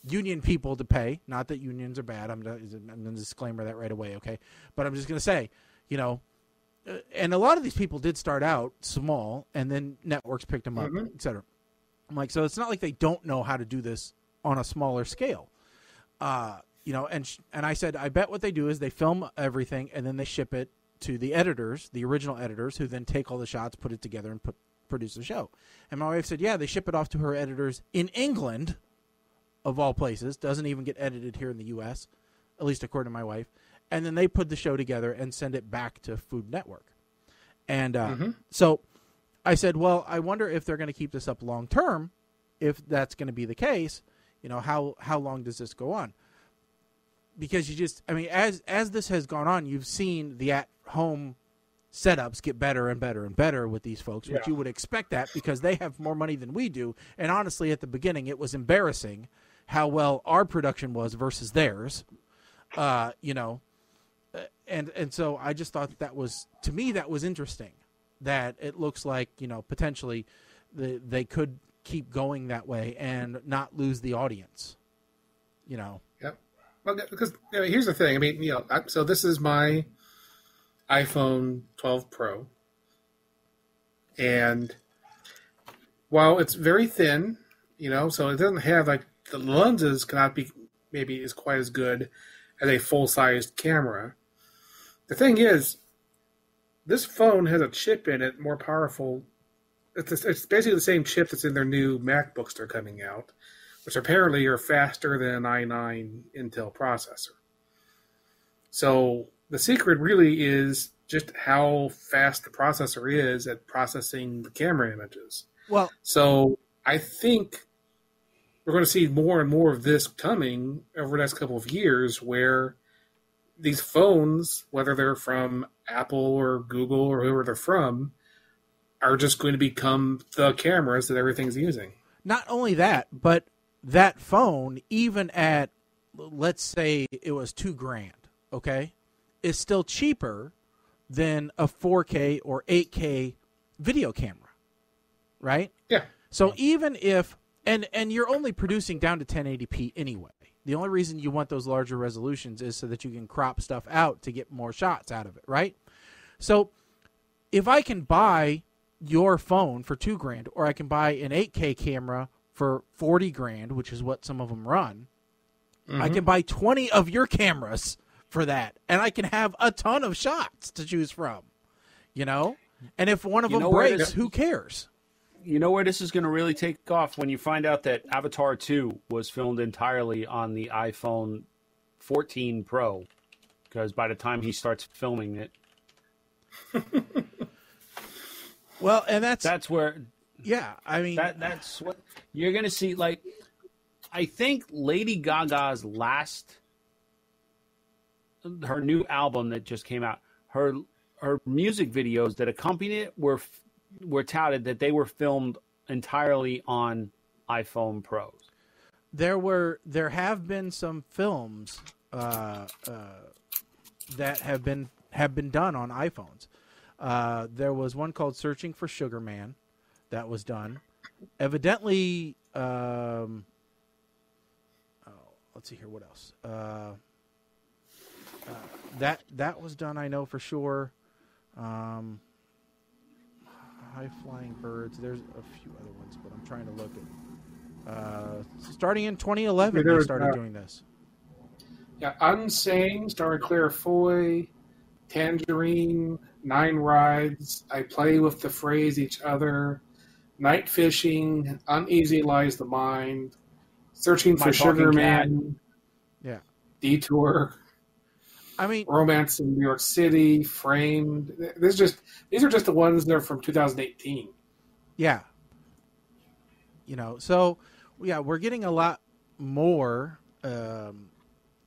union people to pay. Not that unions are bad. I'm going to disclaimer that right away, okay? But I'm just going to say, and a lot of these people did start out small, and then networks picked them up, et cetera. I'm like, so it's not like they don't know how to do this on a smaller scale. And I said, I bet what they do is they film everything, and then they ship it to the editors, the original editors, who then take all the shots, put it together, and produce the show. And my wife said, yeah, they ship it off to her editors in England, of all places, doesn't even get edited here in the U.S., at least according to my wife. And then they put the show together and send it back to Food Network. And so I said, well, I wonder if they're going to keep this up long term. If that's going to be the case, how long does this go on? Because as this has gone on, you've seen the at-home setups get better and better and better with these folks, which you would expect that because they have more money than we do. And honestly, at the beginning, it was embarrassing how well our production was versus theirs, And so I just thought that was, to me, that was interesting, that it looks like, potentially they could keep going that way and not lose the audience. You know. Yep. Well, because here's the thing. I mean, so this is my iPhone 12 Pro, and while it's very thin, so it doesn't have the lenses cannot be maybe as quite as good as a full-sized camera. The thing is, this phone has a chip in it more powerful. It's basically the same chip that's in their new MacBooks they're coming out, which apparently are faster than an i9 Intel processor. So the secret really is just how fast the processor is at processing the camera images. Well, so I think we're going to see more and more of this coming over the next couple of years, where these phones, whether they're from Apple or Google or whoever they're from, are just going to become the cameras that everything's using. Not only that, but that phone, even at, let's say it was $2,000, okay, is still cheaper than a 4K or 8K video camera, right? Yeah. So even if, and you're only producing down to 1080p anyway. The only reason you want those larger resolutions is so that you can crop stuff out to get more shots out of it, right? So if I can buy your phone for $2,000, or I can buy an 8K camera for $40,000, which is what some of them run, I can buy 20 of your cameras for that, and I can have a ton of shots to choose from, And if one of them breaks, who cares? You know where this is going to really take off? When you find out that Avatar 2 was filmed entirely on the iPhone 14 Pro, because by the time he starts filming it, well, and that's where, yeah, I mean, that's what you're going to see. Like, I think Lady Gaga's her new album that just came out, her music videos that accompanied it were touted that they were filmed entirely on iPhone Pros. There have been some films that have been done on iPhones. There was one called Searching for Sugar Man that was done. Evidently, let's see here, what else? That was done, I know for sure. High Flying Birds. There's a few other ones, but I'm trying to look at. Starting in 2011, they started doing this. Yeah, Unsane, starring Claire Foy, Tangerine, Nine Rides, I Play with the Phrase Each Other, Night Fishing, Uneasy Lies the Mind, Searching for Sugar Man, yeah, Detour. I mean, Romance in New York City, Framed. These are just the ones that are from 2018. Yeah. So yeah, we're getting a lot more. Some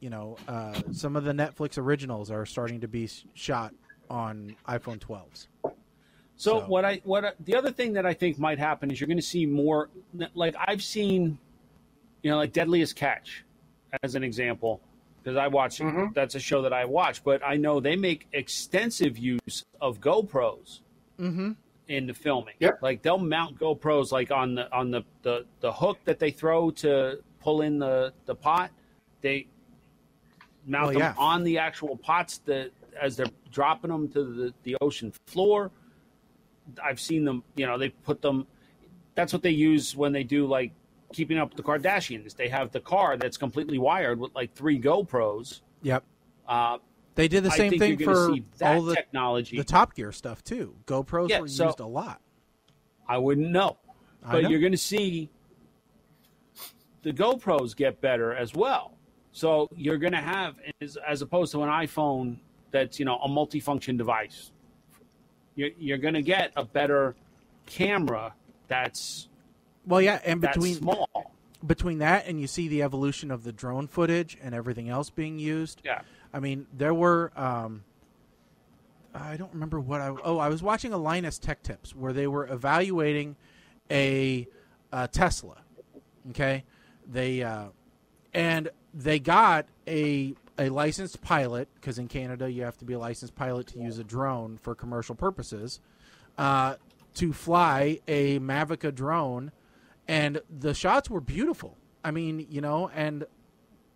of the Netflix originals are starting to be shot on iPhone 12s. So the other thing that I think might happen is you're going to see more. Like I've seen, like Deadliest Catch, as an example. Because I watch, that's a show that I watch, but I know they make extensive use of GoPros in the filming. Yep. Like they'll mount GoPros like on the hook that they throw to pull in the pot. They mount them on the actual pots as they're dropping them to the ocean floor. I've seen them. They put them. That's what they use when they do like Keeping Up with the Kardashians. They have the car that's completely wired with like 3 GoPros. Yep. They did the same thing for all the technology, the Top Gear stuff too. GoPros were used a lot. I wouldn't know, but you're going to see the GoPros get better as well. So you're going to have, as opposed to an iPhone that's a multifunction device, you're going to get a better camera that's. Well, yeah, and between that and you see the evolution of the drone footage and everything else being used. Yeah. I mean, there were I don't remember what I was watching a Linus Tech Tips where they were evaluating a Tesla. Okay? They got a licensed pilot, because in Canada you have to be a licensed pilot to use a drone for commercial purposes, to fly a Mavica drone. And the shots were beautiful. I mean,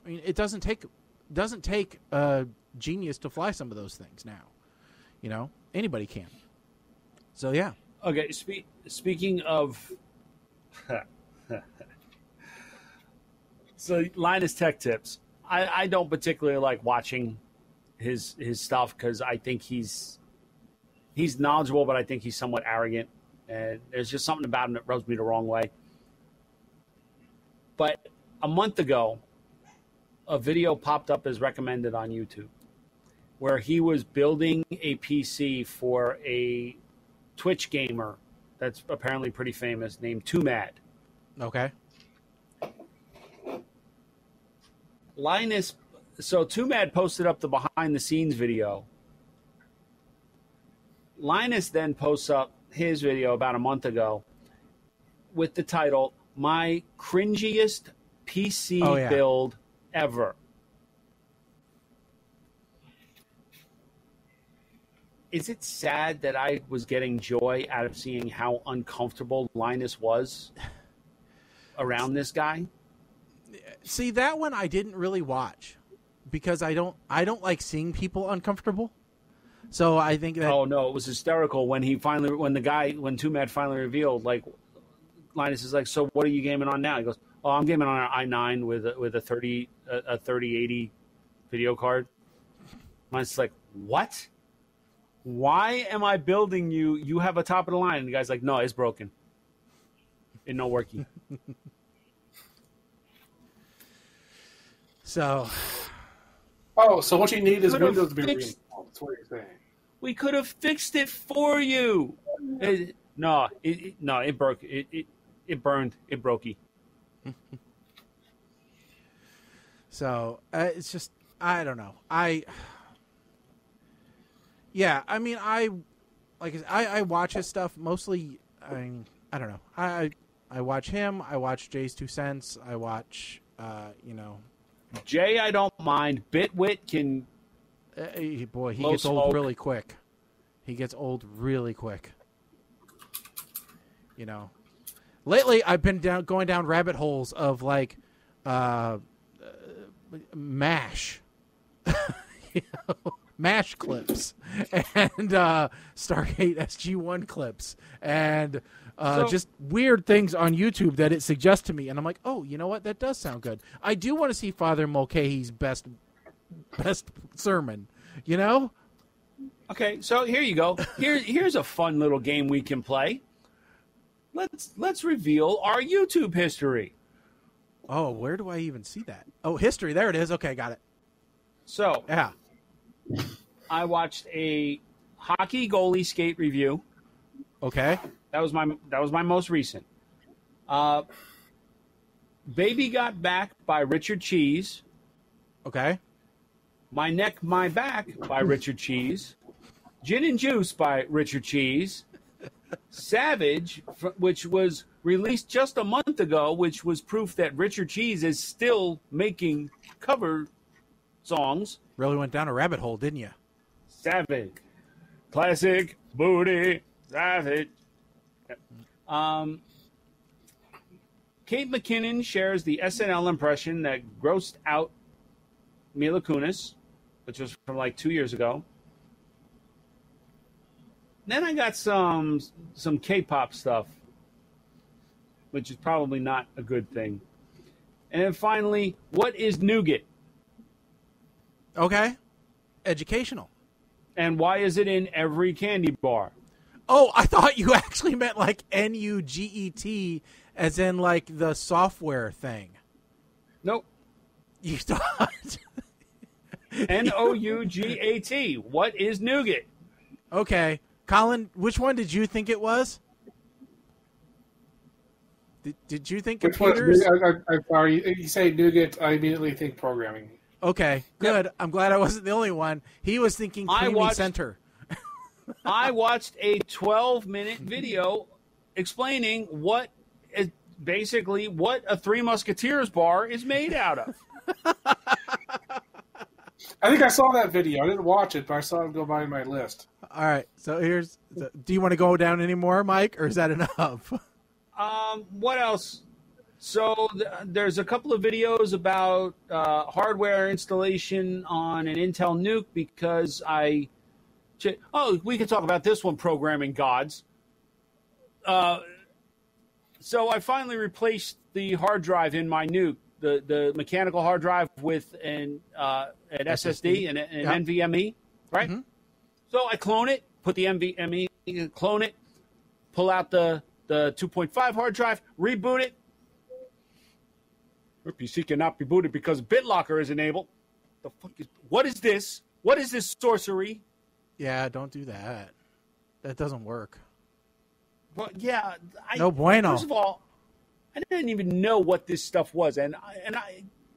it doesn't take a genius to fly some of those things now. Anybody can. So yeah. Okay. Speaking of, so Linus Tech Tips. I don't particularly like watching his stuff because I think he's knowledgeable, but I think he's somewhat arrogant, and there's just something about him that rubs me the wrong way. But a month ago, a video popped up as recommended on YouTube where he was building a PC for a Twitch gamer that's apparently pretty famous named Too Mad. Okay. So Too Mad posted up the behind the scenes video. Linus then posts up his video about a month ago with the title, "My Cringiest PC Build Ever." Is it sad that I was getting joy out of seeing how uncomfortable Linus was around this guy? See, that one I didn't really watch because I don't like seeing people uncomfortable. So I think that. Oh no, it was hysterical when Too Mad finally revealed, like, Linus is like, "So what are you gaming on now?" He goes, "Oh, I'm gaming on an i9 with a 3080 video card." Linus like, "What? Why am I building you? You have a top of the line." And the guy's like, "No, it's broken. It's not working." So what you need is Windows to be reinstalled. That's what you're saying. We could have fixed it for you. It broke. It burned. It brokey. So it's just, I don't know. I watch his stuff mostly. I don't know. I watch him. I watch Jay's 2 Cents. I watch, Jay, I don't mind. Bitwit can. He gets old really quick. He gets old really quick. Lately I've been going down rabbit holes of like MASH, MASH clips and Stargate SG-1 clips and just weird things on YouTube that it suggests to me, and I'm like, oh, you know what? That does sound good. I do want to see Father Mulcahy's best sermon. Okay, so here you go. Here's a fun little game we can play. Let's reveal our YouTube history. Oh, where do I even see that? Oh, history. There it is. Okay, got it. So, yeah, I watched a hockey goalie skate review. Okay, that was my most recent. Baby Got Back by Richard Cheese. Okay. My Neck, My Back by Richard Cheese. Gin and Juice by Richard Cheese. Savage, which was released just a month ago, which was proof that Richard Cheese is still making cover songs. Really went down a rabbit hole, didn't you? Savage. Classic booty. Savage. Kate McKinnon shares the SNL impression that grossed out Mila Kunis, which was from like 2 years ago. Then I got some K-pop stuff, which is probably not a good thing. And then finally, what is nougat? Okay. Educational. And why is it in every candy bar? Oh, I thought you actually meant like NUGET, as in like the software thing. Nope. You thought? NOUGAT. What is nougat? Okay. Colin, which one did you think it was? Did you think computers? I'm sorry. You say nougat, I immediately think programming. Okay, good. Yep. I'm glad I wasn't the only one. He was thinking Creamy Center. I watched a 12-minute video explaining what a Three Musketeers bar is made out of. I think I saw that video. I didn't watch it, but I saw it go by my list. All right. So do you want to go down any more, Mike, or is that enough? What else? So there's a couple of videos about hardware installation on an Intel NUC because we can talk about this one, programming gods. So I finally replaced the hard drive in my NUC, the mechanical hard drive with an SSD and an NVMe, right? Mm-hmm. So I clone it, put the NVMe, clone it, pull out the 2.5 hard drive, reboot it. Your PC cannot be booted because BitLocker is enabled. What is this? What is this sorcery? Yeah, don't do that. That doesn't work. Well, yeah. No bueno. First of all, I didn't even know what this stuff was, and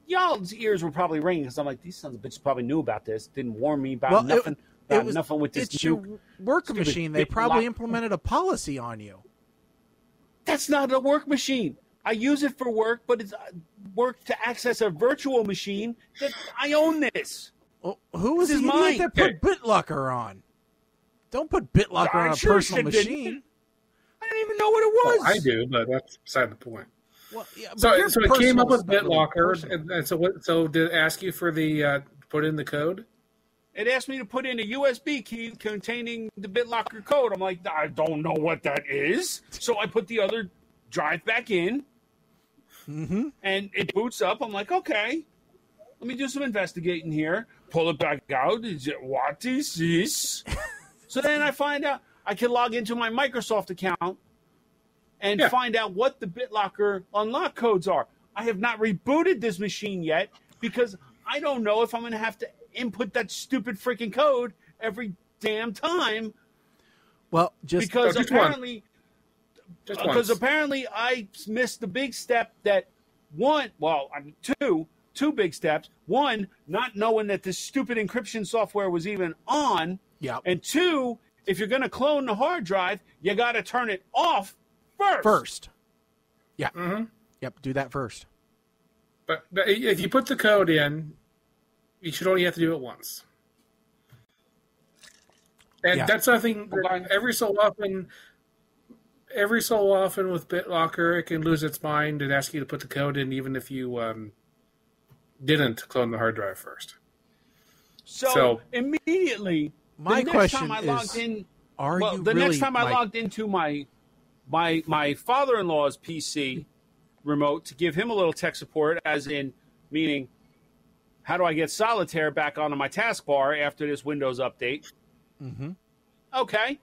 y'all's ears were probably ringing because I'm like, these sons of bitches probably knew about this. Didn't warn me about nothing. Nothing with this. It's your work machine. They probably implemented a policy on you. That's not a work machine. I use it for work, but it's work to access a virtual machine. That I own this. Well, who was the idiot that put BitLocker on? Don't put BitLocker on a personal machine. I didn't even know what it was. Well, I do, but that's beside the point. Well, yeah, so it came up with BitLocker, and so did it ask you for the put in the code? It asked me to put in a USB key containing the BitLocker code. I'm like, I don't know what that is. So I put the other drive back in, and it boots up. I'm like, okay, let me do some investigating here. Pull it back out. What is this? So then I find out I can log into my Microsoft account and find out what the BitLocker unlock codes are. I have not rebooted this machine yet because I don't know if I'm going to have to input that stupid freaking code every damn time. Well, because apparently I missed the big step that two big steps. One, not knowing that this stupid encryption software was even on. Yeah. And two, if you're going to clone the hard drive, you got to turn it off first. Yeah. Mm-hmm. Yep. Do that first. But if you put the code in, you should only have to do it once. And that's something that every so often with BitLocker, it can lose its mind and ask you to put the code in, even if you didn't clone the hard drive first. So immediately, my question is, the next time I logged into my father-in-law's PC remote to give him a little tech support, meaning, how do I get Solitaire back onto my taskbar after this Windows update? Mm-hmm. Okay.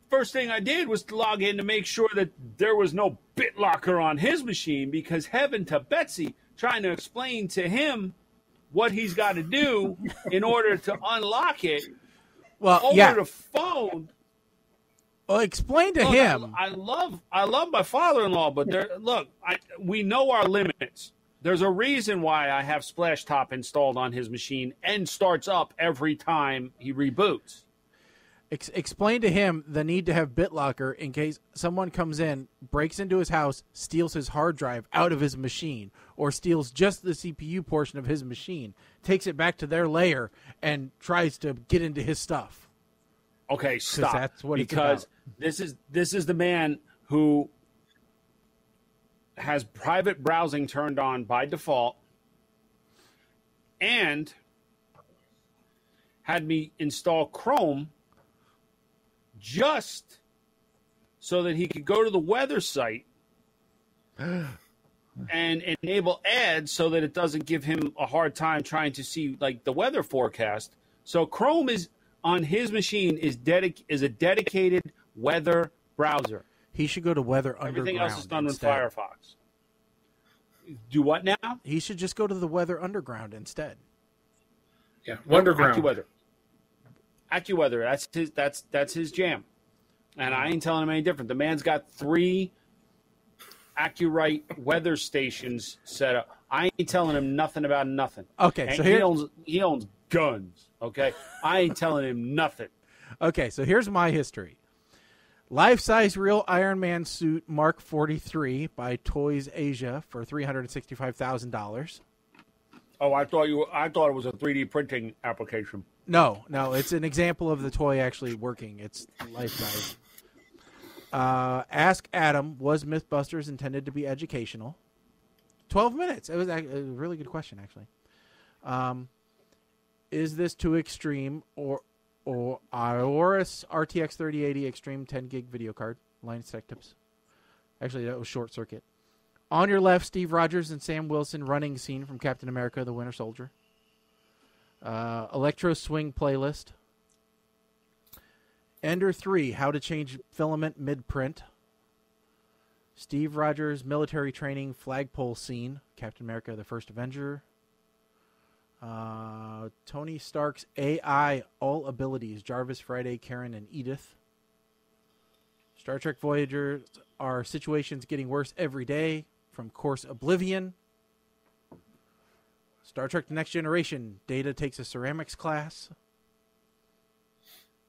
First thing I did was to log in to make sure that there was no BitLocker on his machine, because heaven to Betsy, trying to explain to him what he's got to do in order to unlock it over the phone. Well, explain to him. I love my father-in-law, but we know our limits. There's a reason why I have Splashtop installed on his machine and starts up every time he reboots. Explain to him the need to have BitLocker in case someone comes in, breaks into his house, steals his hard drive out of his machine, or steals just the CPU portion of his machine, takes it back to their layer, and tries to get into his stuff. Okay, stop. That's what because this is the man who has private browsing turned on by default and had me install Chrome just so that he could go to the weather site and enable ads so that it doesn't give him a hard time trying to see like the weather forecast. So Chrome is on his machine is a dedicated weather browser. He should go to Weather Underground. Everything else is done with Firefox. Do what now? He should just go to the Weather Underground instead. Yeah, Underground. AccuWeather. That's his jam. And I ain't telling him any different. The man's got 3 AccuRite weather stations set up. I ain't telling him nothing about nothing. Okay, and so he owns guns. Okay, I ain't telling him nothing. Okay, so here's my history. Life-size real Iron Man suit Mark 43 by Toys Asia for $365,000. Oh, I thought it was a 3D printing application. No, it's an example of the toy actually working. It's life-size. Ask Adam, was Mythbusters intended to be educational? 12 minutes. It was a really good question, actually. Is this too extreme, or Iris RTX 3080 Extreme 10 gig video card? Linus Tech Tips. Actually, that was Short Circuit. On your left, Steve Rogers and Sam Wilson running scene from Captain America: The Winter Soldier. Electro Swing playlist. Ender 3, how to change filament mid-print. Steve Rogers military training flagpole scene, Captain America: The First Avenger. Tony Stark's AI all abilities, Jarvis, Friday, Karen, and Edith. Star Trek Voyager, are situations getting worse every day, from Course Oblivion. Star Trek The Next Generation, Data takes a ceramics class.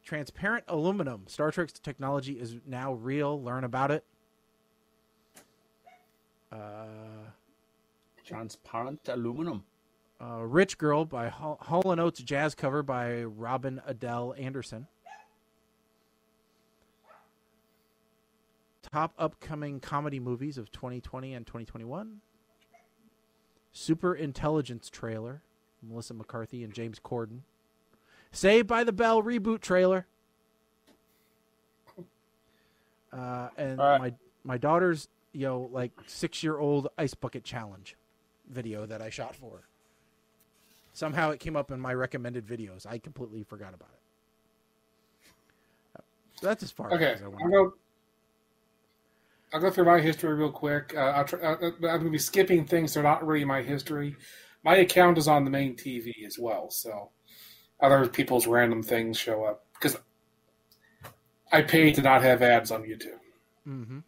Transparent aluminum, Star Trek's technology is now real, learn about it. Transparent aluminum. Rich Girl by Hall & Oates jazz cover by Robin Adele Anderson. Top upcoming comedy movies of 2020 and 2021. Super Intelligence trailer, Melissa McCarthy and James Corden. Saved by the Bell reboot trailer. And my daughter's 6-year-old ice bucket challenge video that I shot for her. Somehow it came up in my recommended videos. I completely forgot about it. So that's as far as I want. I'll go through my history real quick. I'm going to be skipping things that are not really my history. My account is on the main TV as well, so other people's random things show up because I pay to not have ads on YouTube. Mm-hmm.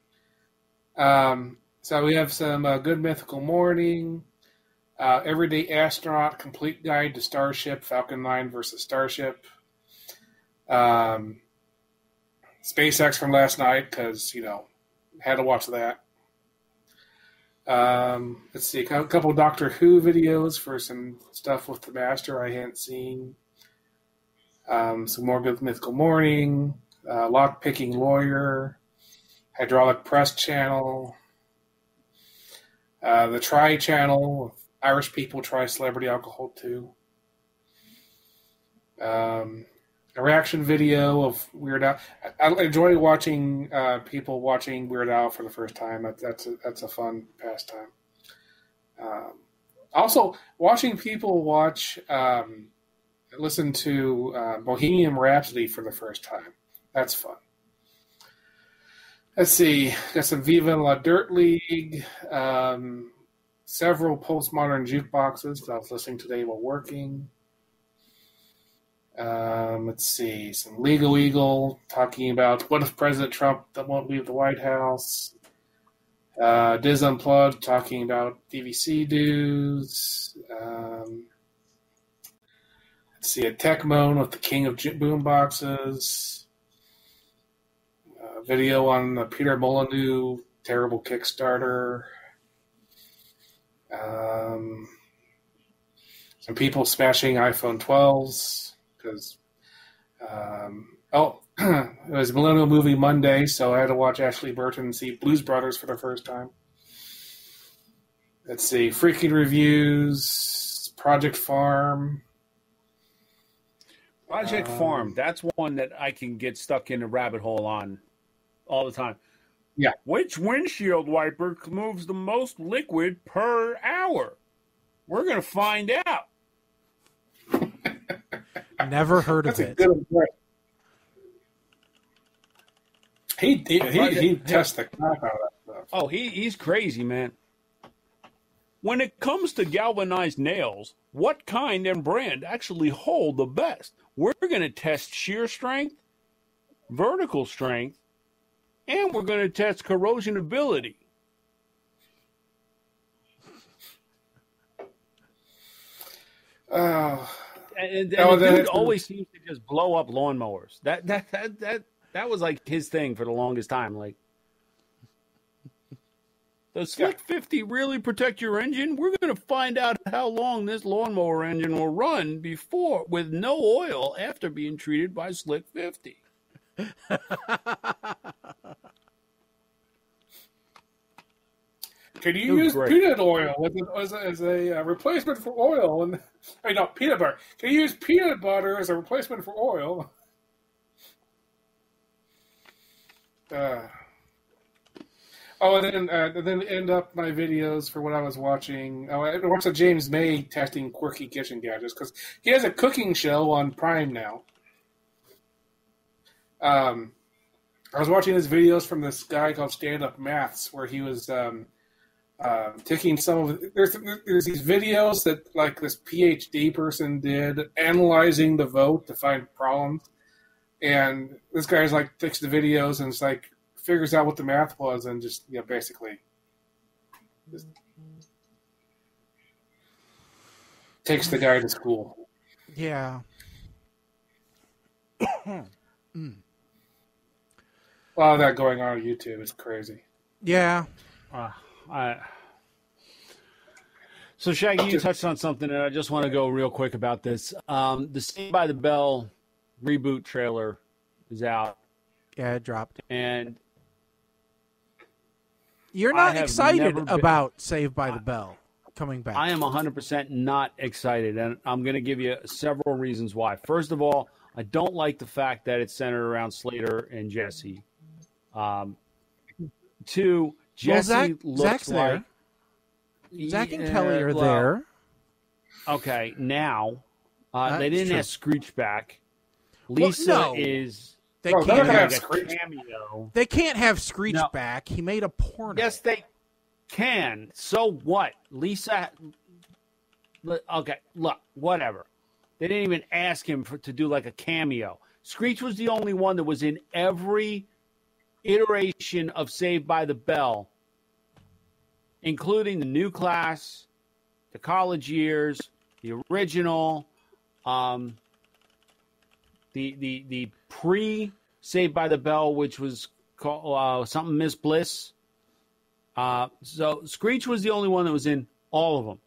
So we have some Good Mythical Morning, Everyday Astronaut, Complete Guide to Starship, Falcon 9 versus Starship, SpaceX from last night because, had to watch that. Let's see, a couple Doctor Who videos for some stuff with the Master I hadn't seen. Some more Good Mythical Morning, Lock-Picking Lawyer, Hydraulic Press Channel, the Try Channel, Irish People Try Celebrity Alcohol 2. A reaction video of Weird Al. I enjoy watching people watching Weird Al for the first time. That's a fun pastime. Also, watching people listen to Bohemian Rhapsody for the first time. That's fun. Let's see. Got some Viva La Dirt League. Several postmodern jukeboxes that I was listening today while working. Let's see, some Legal Eagle talking about what if President Trump won't leave the White House. Diz Unplugged talking about DVC dues. Let's see, a Tech Moan with the King of Boomboxes. Video on the Peter Molyneux terrible Kickstarter. Some people smashing iPhone 12s. Because, it was Millennial Movie Monday, so I had to watch Ashley Burton see Blues Brothers for the first time. Let's see, Freaking Reviews, Project Farm. Project Farm, that's one that I can get stuck in a rabbit hole on all the time. Yeah. Which windshield wiper moves the most liquid per hour? We're going to find out. Never heard of it. He tests the crap out of that stuff. Oh, he's crazy, man. When it comes to galvanized nails, what kind and brand actually hold the best? We're going to test shear strength, vertical strength, and we're going to test corrosion ability. And the dude always seems to just blow up lawnmowers. That was like his thing for the longest time. Like, does Slick 50 really protect your engine? We're going to find out how long this lawnmower engine will run before with no oil after being treated by Slick 50. Can you use peanut oil as a replacement for oil? And peanut butter. Can you use peanut butter as a replacement for oil? And then end up my videos for what I was watching. I watched a James May testing quirky kitchen gadgets because he has a cooking show on Prime now. I was watching his videos from this guy called Stand Up Maths, where he was taking some of there's these videos that like this PhD person did analyzing the vote to find problems, and this guy's like takes the videos and it's like figures out what the math was and just basically just takes the guy to school. Yeah. A lot of that going on YouTube is crazy. Yeah. So Shaggy, you touched on something, and I just want to go real quick about this. The Saved by the Bell reboot trailer is out. Yeah, it dropped. And you're not excited about Saved by the Bell coming back. I am 100% not excited, and I'm going to give you several reasons why. First of all, I don't like the fact that it's centered around Slater and Jesse. Two, Jesse Zach's like... there. Zach and Kelly are there. Okay, now, they didn't have Screech back. Lisa is... They can't have Screech. Cameo. They can't have Screech back. He made a porno. Yes, they can. So what? Lisa... Okay, look, whatever. They didn't even ask him to do like a cameo. Screech was the only one that was in every iteration of Saved by the Bell, including the new class, the college years, the original, the pre-Saved by the Bell, which was called something Miss Bliss. So Screech was the only one that was in all of them,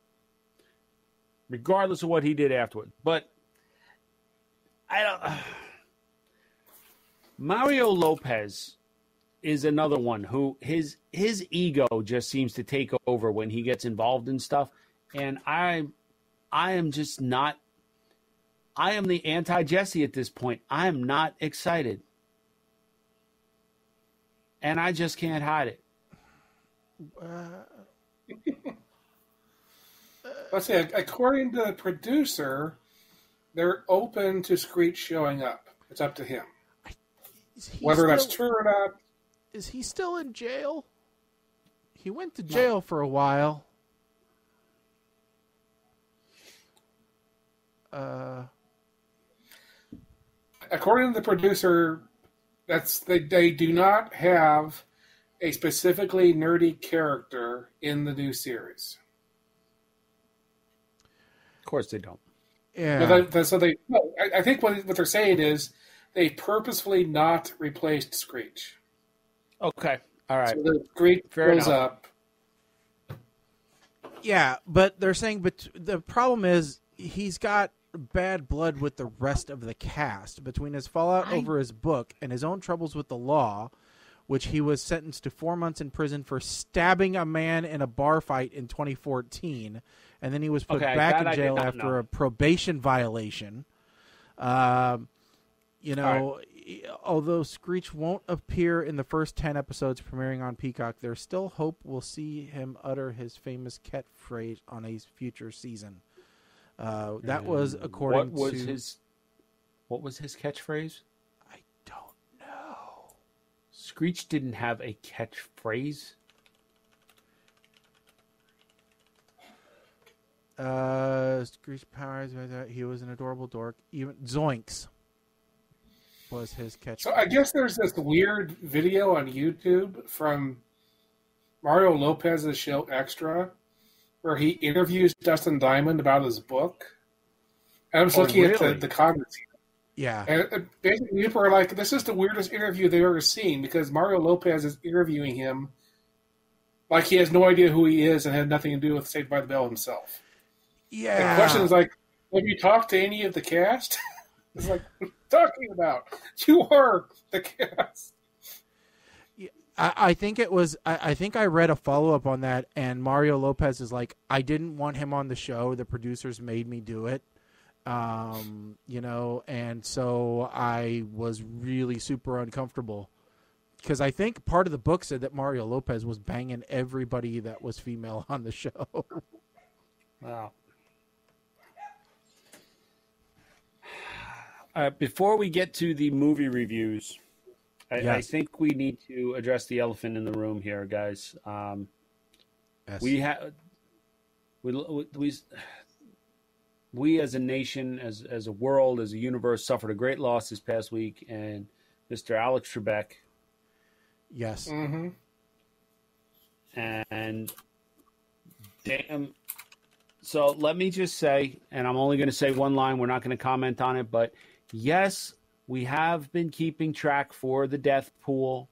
regardless of what he did afterward. But I don't. Mario Lopez is another one who his ego just seems to take over when he gets involved in stuff, and I am just not. I am the anti-Jesse at this point. I am not excited, and I just can't hide it. Let's see. According to the producer, they're open to Screech showing up. It's up to him. Whether that's true or not. Is he still in jail? He went to jail for a while. According to the producer, they do not have a specifically nerdy character in the new series. Of course they don't. Yeah. I think what they're saying is they purposefully not replaced Screech. Okay. All right. So the Screech goes up. Yeah, but they're saying, but the problem is he's got bad blood with the rest of the cast between his fallout over his book and his own troubles with the law, which he was sentenced to 4 months in prison for stabbing a man in a bar fight in 2014, and then he was put back in jail after a probation violation. Although Screech won't appear in the first 10 episodes premiering on Peacock, there's still hope we'll see him utter his famous catchphrase on a future season. That was according to... What was his catchphrase? I don't know. Screech didn't have a catchphrase? Screech powers, he was an adorable dork. Even Zoinks was his catchphrase. So I guess there's this weird video on YouTube from Mario Lopez's show Extra where he interviews Dustin Diamond about his book. And I was looking at the comments here. Yeah. And basically people are like, this is the weirdest interview they've ever seen because Mario Lopez is interviewing him like he has no idea who he is and had nothing to do with Saved by the Bell himself. Yeah. The question is like, have you talked to any of the cast? It's like, what are you talking about? You are the cast. Yeah, I think it was. I think I read a follow up on that, and Mario Lopez is like, I didn't want him on the show. The producers made me do it, and so I was really super uncomfortable because I think part of the book said that Mario Lopez was banging everybody that was female on the show. Wow. Before we get to the movie reviews, I think we need to address the elephant in the room here, guys. Yes. We as a nation, as a world, as a universe, suffered a great loss this past week, and Mr. Alex Trebek. Yes. Mm-hmm. And damn. So let me just say, and I'm only going to say one line. We're not going to comment on it, but yes, we have been keeping track for the death pool.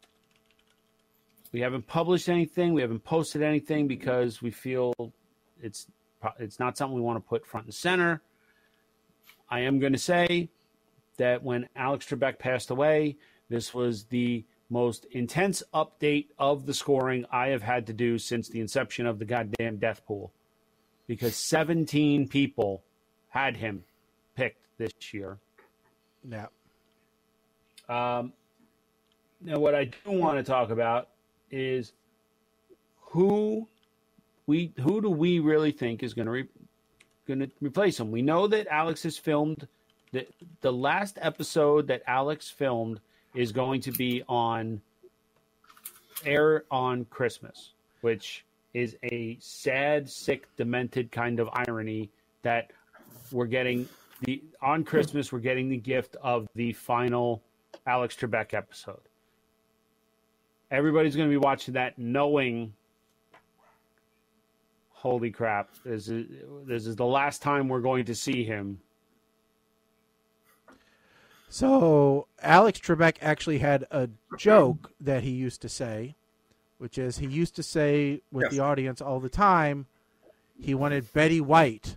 We haven't published anything. We haven't posted anything because we feel it's not something we want to put front and center. I am going to say that when Alex Trebek passed away, this was the most intense update of the scoring I have had to do since the inception of the goddamn death pool, because 17 people had him picked this year. Yeah. Now, what I do want to talk about is who do we really think is going to replace him? We know that Alex has filmed the last episode that Alex filmed is going to be on air on Christmas, which is a sad, sick, demented kind of irony that we're getting on Christmas. We're getting the gift of the final Alex Trebek episode. Everybody's going to be watching that knowing, holy crap, this is the last time we're going to see him. So Alex Trebek actually had a joke that he used to say, which is he used to say with the audience all the time, he wanted Betty White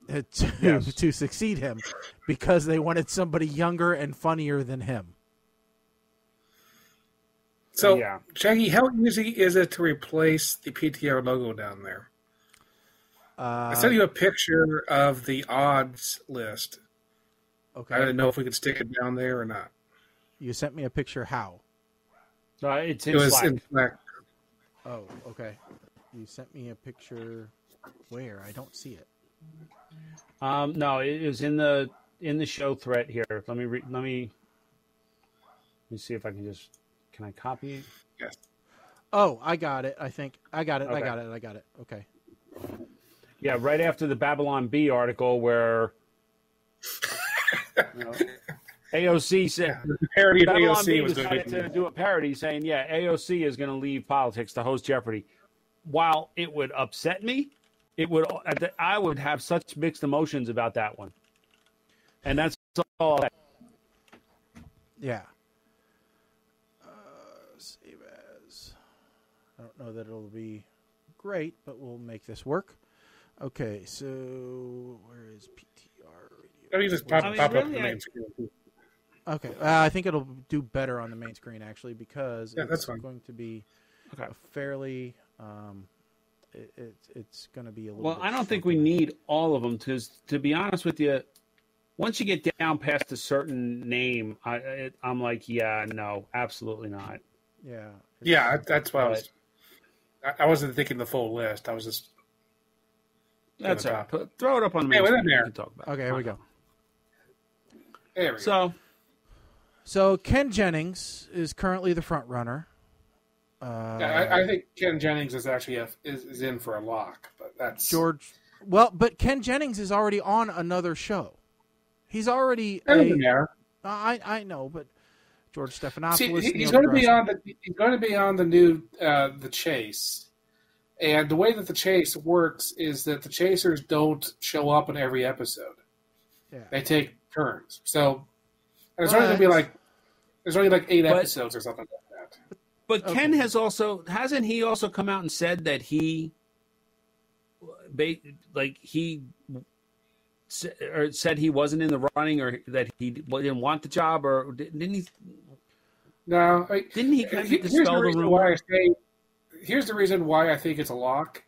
to succeed him because they wanted somebody younger and funnier than him. So, Shaggy, how easy is it to replace the PTR logo down there? I sent you a picture of the odds list. Okay. I didn't know if we could stick it down there or not. You sent me a picture. How? It was in Slack. Oh, okay. You sent me a picture. Where? I don't see it. No, it was in the show thread here. Let me see if I can just. Can I copy? Yes. Oh, I got it. I think I got it. Okay. I got it. Okay. Yeah, right after the Babylon Bee article where AOC said the parody of Babylon AOC Bee was decided to do a parody saying, AOC is going to leave politics to host Jeopardy. While it would upset me, I would have such mixed emotions about that one. And that's all. Yeah. Save as. I don't know that it'll be great, but we'll make this work. Okay, so where is PTR Radio? Let me just pop up the main screen. Okay, I think it'll do better on the main screen actually because it's going to be a fairly. It's going to be a little. Well, I don't think we need all of them because, to be honest with you, once you get down past a certain name, I'm like, no, absolutely not. Yeah. Yeah, that's why I wasn't thinking the full list. I was just. That's all right. Throw it up on the main screen. We can talk about okay, here we go. There we go. So Ken Jennings is currently the front runner. I think Ken Jennings is actually is in for a lock, but that's George. Well, but Ken Jennings is already on another show. He's already there. I know, but George Stephanopoulos. He's going to be on the new The Chase. And the way that The Chase works is that the chasers don't show up in every episode. Yeah. They take turns. So there's only going to be there's only 8 episodes or something like that. But Ken hasn't he also come out and said that he said he wasn't in the running or that he didn't want the job, or didn't he? No. Didn't he kind of dispel the rumor? Here's the reason why I think it's a lock.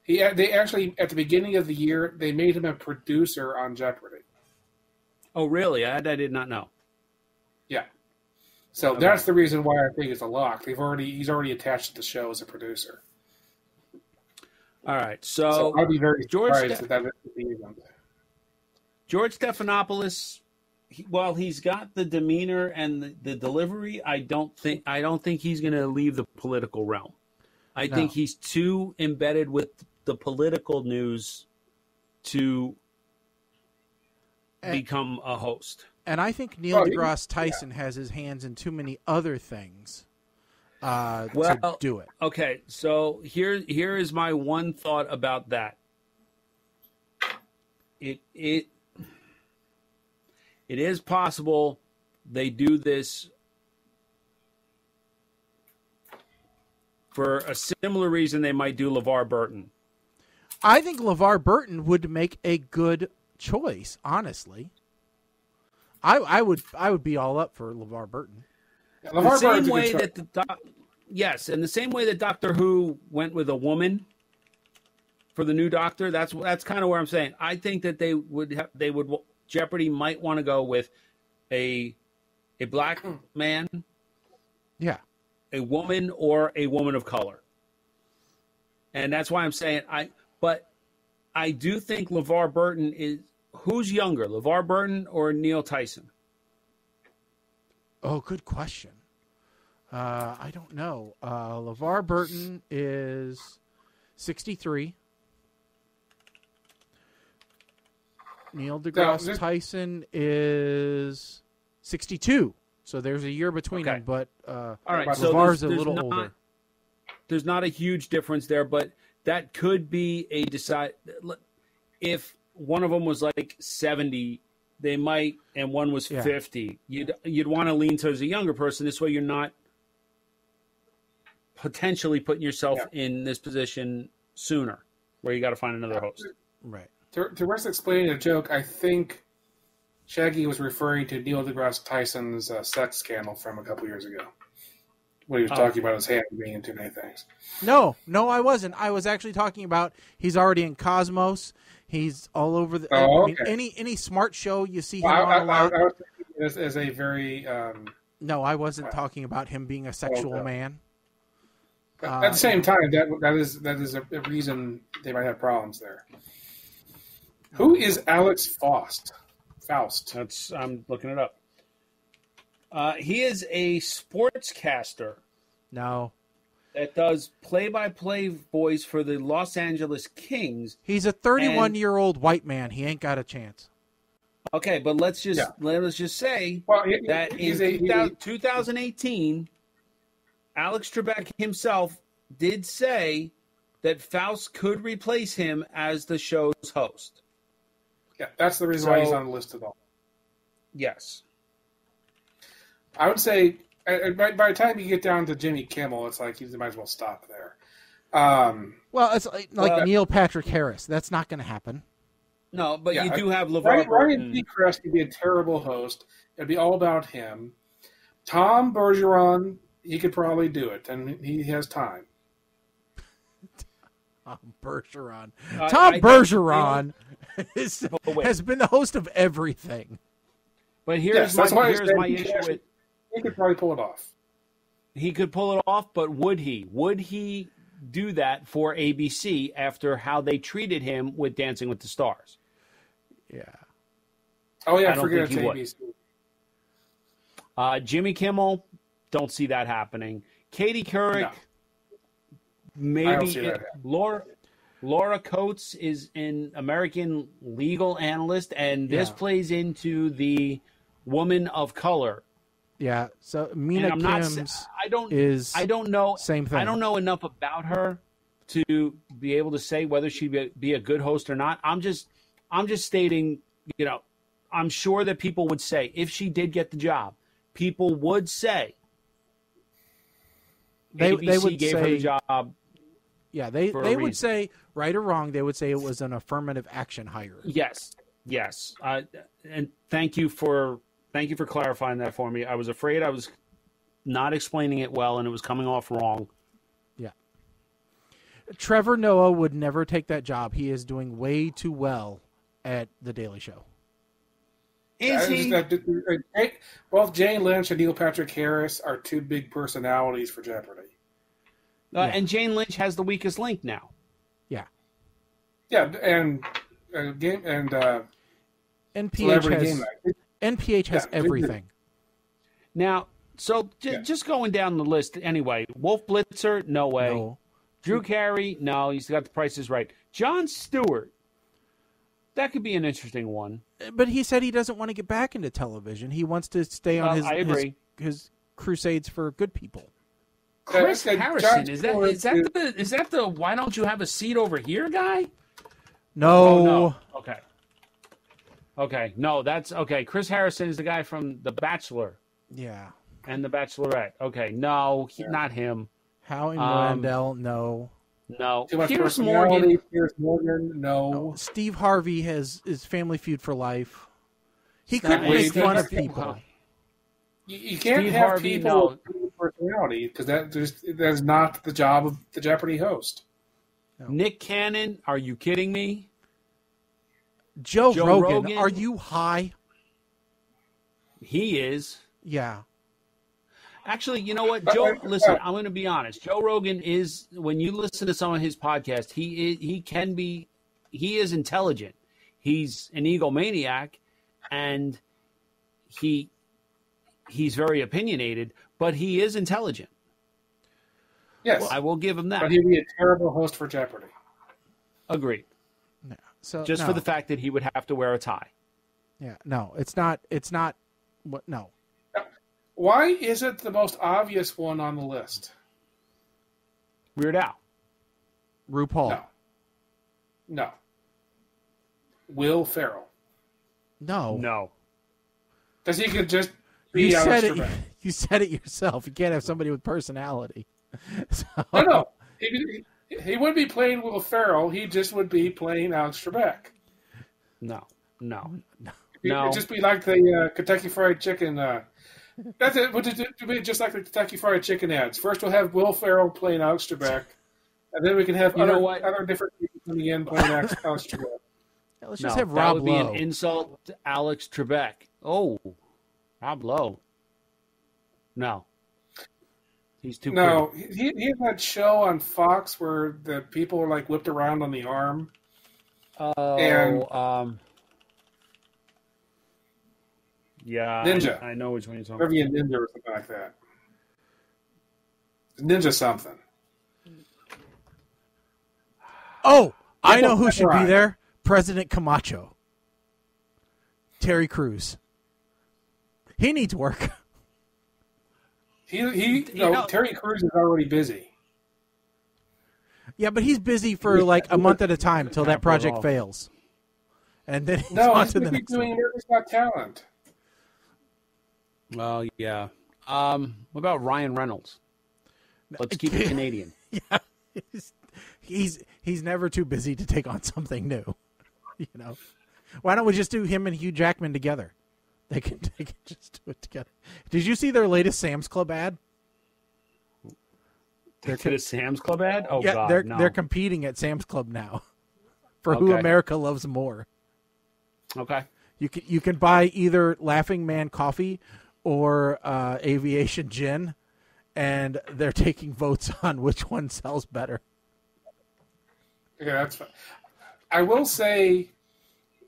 They actually, at the beginning of the year, they made him a producer on Jeopardy. Oh, really? I did not know. Yeah. So that's the reason why I think it's a lock. He's already attached to the show as a producer. All right. So I'd be very surprised that would be him. George Stephanopoulos, while he's got the demeanor and the delivery, I don't think he's going to leave the political realm. I think he's too embedded with the political news to become a host. And I think Neil deGrasse Tyson has his hands in too many other things to do it. Okay, so here is my one thought about that. It is possible they do this for a similar reason they might do LeVar Burton. I think LeVar Burton would make a good choice, honestly. I would be all up for LeVar Burton. Yeah, the same way that and the same way that Doctor Who went with a woman for the new Doctor. That's kind of where I'm saying. I think that they would Jeopardy might want to go with a black man, a woman, or a woman of color, and that's why I'm saying But I do think LeVar Burton is. Who's younger, LeVar Burton or Neil Tyson? Oh, good question. I don't know. LeVar Burton is 63. Neil deGrasse Tyson is 62. So there's a year between them, but all right, LeVar's a little older. There's not a huge difference there, but that could be a decide. If one of them was like 70, they might, and one was 50. You'd want to lean towards a younger person. This way, you're not potentially putting yourself in this position sooner, where you got to find another host. Right. To rest explaining a joke, I think Shaggy was referring to Neil deGrasse Tyson's sex scandal from a couple years ago, when he was talking about his hand being in too many things. No, I wasn't. I was actually talking about he's already in Cosmos. He's all over the. Any smart show you see him on a lot. I was thinking as a very. No, I wasn't talking about him being a sexual man. At the same time, that is a reason they might have problems there. Who is Alex Faust? I'm looking it up. He is a sportscaster. No. That does play-by-play voice for the Los Angeles Kings. He's a 31-year-old white man. He ain't got a chance. Okay, but let's just say that in 2018, Alex Trebek himself did say that Faust could replace him as the show's host. Yeah, that's the reason why he's on the list at all. Yes. I would say by the time you get down to Jimmy Kimmel, it's like you might as well stop there. Well, it's like Neil Patrick Harris. That's not going to happen. No, but you do have LeVar Burton. Ryan Seacrest would be a terrible host. It'd be all about him. Tom Bergeron, he could probably do it, and he has time. Tom Bergeron. Tom Bergeron has been the host of everything. But here's my issue with. He could probably pull it off. He could pull it off, but would he? Would he do that for ABC after how they treated him with Dancing with the Stars? Yeah. Oh, yeah, I forget it's ABC. Jimmy Kimmel, don't see that happening. Katie Couric, maybe. Laura Coates is an American legal analyst, and this plays into the woman of color. Yeah, so Mina Kim's I don't know. Same thing. I don't know enough about her to be able to say whether she'd be a good host or not. I'm just stating, I'm sure that people would say, if she did get the job, people would say they would gave say, her the job. Yeah, they would say, right or wrong, they would say it was an affirmative action hire. Yes. And thank you for clarifying that for me. I was afraid I was not explaining it well, and it was coming off wrong. Yeah. Trevor Noah would never take that job. He is doing way too well at The Daily Show. Is he? Both Jane Lynch and Neil Patrick Harris are two big personalities for Jeopardy. And Jane Lynch has the weakest link now. Yeah. Yeah, and NPH has everything. Now, so just going down the list anyway. Wolf Blitzer, no way. No. Drew Carey, no, he's got the prices right. Jon Stewart, that could be an interesting one. But he said he doesn't want to get back into television. He wants to stay on his crusades for good people. Chris Harrison, is that the why don't you have a seat over here guy? No. Oh, no. Okay. No, that's okay. Chris Harrison is the guy from The Bachelor. Yeah. And The Bachelorette. Okay. No, not him. Howie Mandel, no. No. Too much Piers Morgan. Piers Morgan, no. Steve Harvey is Family Feud for life. He couldn't make fun of people. You can't Steve have Harvey, people with personality because that is not the job of the Jeopardy host. No. Nick Cannon, are you kidding me? Joe Rogan, are you high? He is. Yeah. Actually, you know what, Joe? Listen, I'm going to be honest. Joe Rogan is, when you listen to some of his podcasts, he is intelligent. He's an egomaniac, and he's very opinionated, but he is intelligent. Yes, well, I will give him that. But he'd be a terrible host for Jeopardy. Agreed. No. So just for the fact that he would have to wear a tie. Yeah. No, it's not. What? No. Why is it the most obvious one on the list? Weird Al. RuPaul. No. Will Ferrell. No. Because he could just be You Alex said it. Trebek. You said it yourself. You can't have somebody with personality. So, No. He wouldn't be playing Will Ferrell. He just would be playing Alex Trebek. No. It'd just be like the Kentucky Fried Chicken. That's it. Would be just like the Kentucky Fried Chicken ads. First, we'll have Will Ferrell playing Alex Trebek, and then we can have other different people coming in playing Alex Trebek. Yeah, let's just have Rob Lowe. That would be an insult to Alex Trebek. Oh, Rob Lowe. No. He's too pretty. He had that show on Fox where the people are like whipped around on the arm. Yeah, Ninja. I know which one you're talking about. Maybe a Ninja or something like that. Ninja something. Oh, I know who should be there. President Camacho. Terry Crews. He needs work. Terry Crews is already busy. Yeah, but he's busy for like a month at a time till that project fails. And then he's on to the next doing one. America's Got Talent. Well, yeah. What about Ryan Reynolds? Let's keep it Canadian. Yeah, he's never too busy to take on something new. You know, why don't we just do him and Hugh Jackman together? They can just do it together. Did you see their latest Sam's Club ad? They did a Sam's Club ad? Oh, yeah, God, they're competing at Sam's Club now for who America loves more. Okay. You can buy either Laughing Man coffee or Aviation Gin, and they're taking votes on which one sells better. Yeah, that's fine. I will say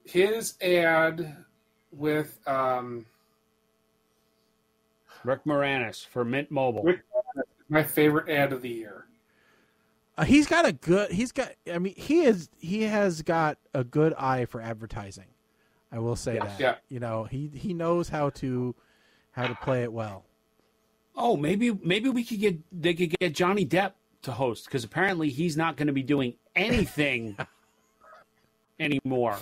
his ad with Rick Moranis for Mint Mobile. Rick Moranis is my favorite ad of the year. He has got a good eye for advertising. I will say that. Yeah. You know, he knows how to play it well. Oh, maybe they could get Johnny Depp to host, because apparently he's not going to be doing anything anymore.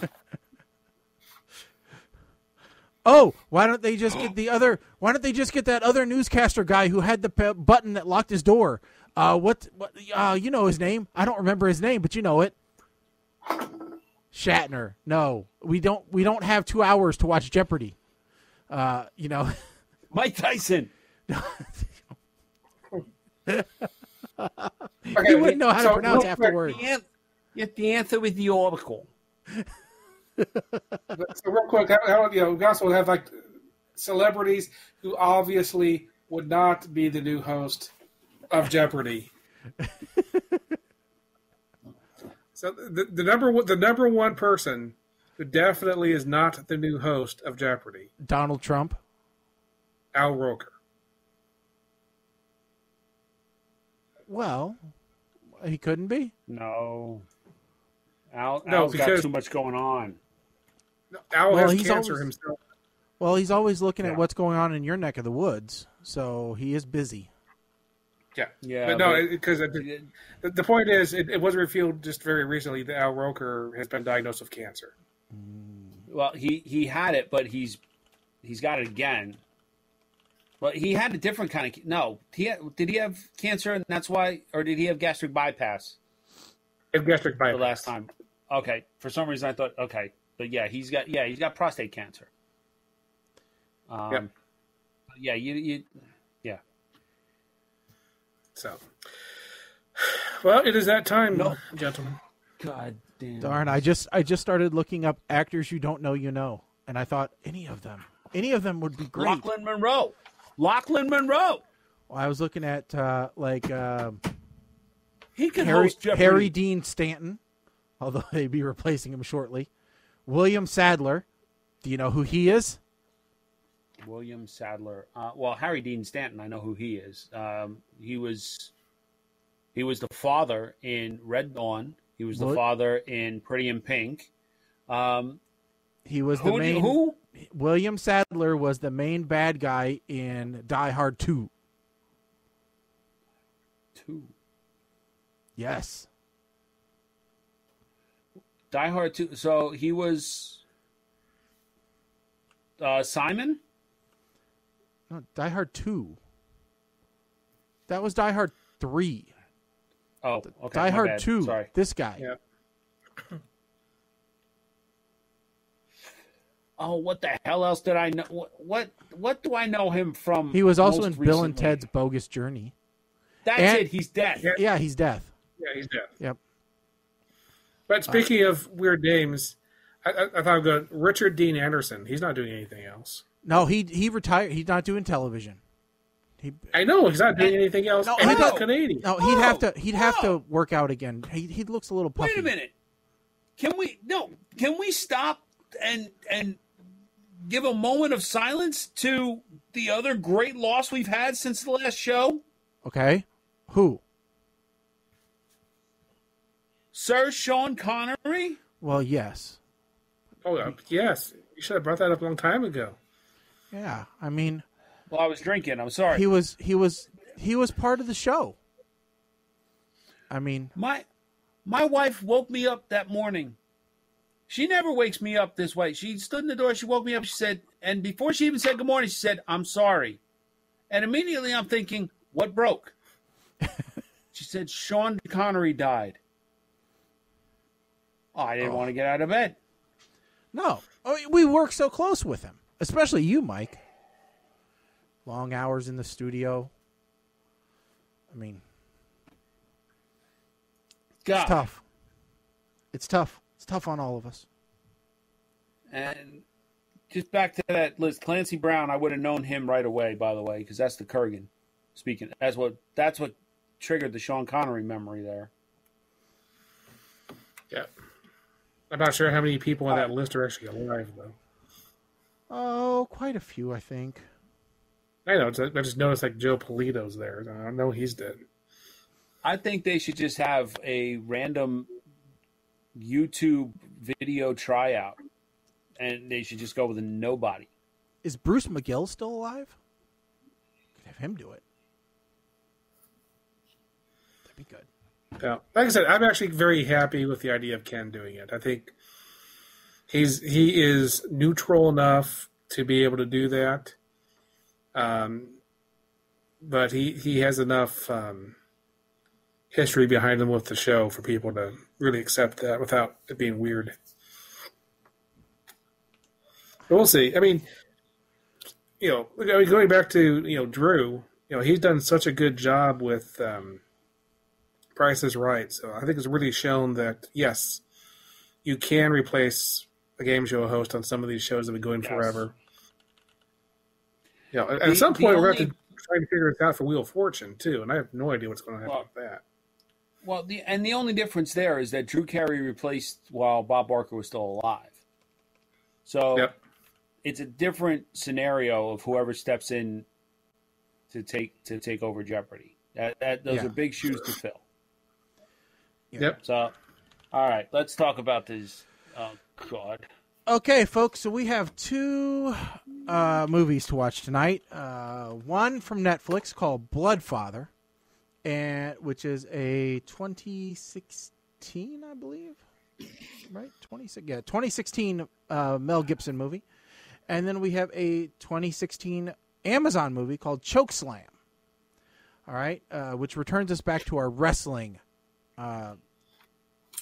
Oh, why don't they just get that other newscaster guy who had the button that locked his door? You know his name? I don't remember his name, but you know it. Shatner. No, we don't have 2 hours to watch Jeopardy. You know, Mike Tyson. Okay, he wouldn't know how to pronounce half the words. You have to answer with the article. So real quick, we also have like celebrities who obviously would not be the new host of Jeopardy. So the number one person who definitely is not the new host of Jeopardy. Donald Trump. Al Roker. Well, he couldn't be. No. Al's got too much going on. Al has cancer himself. Well, he's always looking at what's going on in your neck of the woods, so he is busy. Yeah. But no, because the point is, it was revealed just very recently that Al Roker has been diagnosed with cancer. Well, he had it, but he's got it again. Well, he had a different kind of did he have cancer, and that's why, or did he have gastric bypass? Gastric bypass the last time. Okay, for some reason I thought but he's got prostate cancer. So, well, it is that time, gentlemen. God damn. Darn, I just started looking up actors you don't know you know, and I thought any of them would be great. Lachlan Monroe. Well, I was looking at he could host Jeopardy. Harry Dean Stanton, although they'd be replacing him shortly. William Sadler. Do you know who he is? William Sadler. Harry Dean Stanton, I know who he is. He was the father in Red Dawn. He was the father in Pretty in Pink. He was the main. Who? William Sadler was the main bad guy in Die Hard 2. 2. Yes. Die Hard 2. So he was Simon? No, Die Hard 2. That was Die Hard 3. Oh, okay. Die Hard bad. 2. Sorry. This guy. Yeah. Oh, what the hell else did I know? What do I know him from? He was also in recently? Bill and Ted's Bogus Journey. That's it. He's dead. Yeah, he's death. Yeah, he's dead. Yep. But speaking of weird names, I thought I'd go Richard Dean Anderson. He's not doing anything else. No, he retired. He's not doing television. I know he's not doing anything else. No, he's not Canadian. No, he'd have to work out again. He looks a little puffy. Wait a minute. Can we stop and give a moment of silence to the other great loss we've had since the last show? Okay. Who? Sir Sean Connery? Well, yes. Oh, yes. You should have brought that up a long time ago. Yeah, I mean. Well, I was drinking. I'm sorry. He was part of the show. I mean, my wife woke me up that morning. She never wakes me up this way. She stood in the door. She woke me up. She said, and before she even said good morning, she said, "I'm sorry." And immediately I'm thinking, what broke? She said, Sean Connery died. Oh, I didn't want to get out of bed. No. We work so close with him, especially you, Mike. Long hours in the studio. I mean, God. It's tough. It's tough. It's tough on all of us. And just back to that list, Clancy Brown, I would have known him right away, by the way, because that's the Kurgan speaking. That's what triggered the Sean Connery memory there. Yeah. I'm not sure how many people on that list are actually alive, though. Oh, quite a few, I think. I know. I just noticed like Joe Polito's there. I know he's dead. I think they should just have a random YouTube video tryout, and they should just go with a nobody. Is Bruce McGill still alive? Could have him do it. That'd be good. Yeah. Like I said, I'm actually very happy with the idea of Ken doing it. I think he is neutral enough to be able to do that. But he has enough history behind him with the show for people to really accept that without it being weird. But we'll see. I mean, going back to Drew, he's done such a good job with Price is Right. So I think it's really shown that, yes, you can replace a game show host on some of these shows that have been going forever. At some point, we're going to have to try to figure it out for Wheel of Fortune, too, and I have no idea what's going to happen with that. Well, the only difference there is that Drew Carey replaced while Bob Barker was still alive. So it's a different scenario of whoever steps in to take over Jeopardy. Those are big shoes to fill. Yep. So, all right, let's talk about this. Oh, God. Okay, folks, so we have two movies to watch tonight. One from Netflix called Bloodfather, which is a 2016, I believe, right? 2016 Mel Gibson movie. And then we have a 2016 Amazon movie called Chokeslam, all right, which returns us back to our wrestling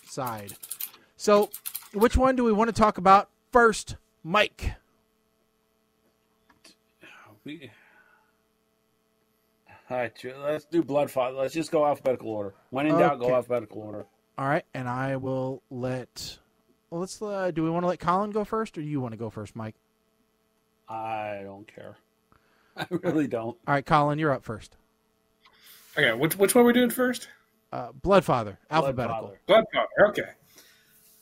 side. So which one do we want to talk about first, Mike? All right, let's do Bloodfather. Let's just go alphabetical order. When in doubt, go alphabetical order. All right, and I will let. Well, let's. Do we want to let Colin go first, or do you want to go first, Mike? I don't care. I really don't. All right, Colin, you're up first. Okay, which one are we doing first? Bloodfather, alphabetical. Bloodfather. Okay.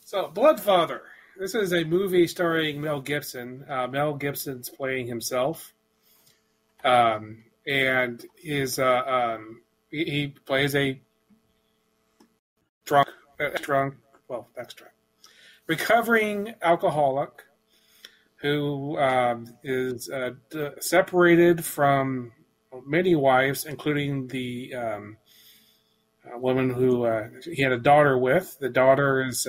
So, Bloodfather. This is a movie starring Mel Gibson. Mel Gibson's playing himself. And he plays a recovering alcoholic who is separated from many wives, including the woman who he had a daughter with. The daughter is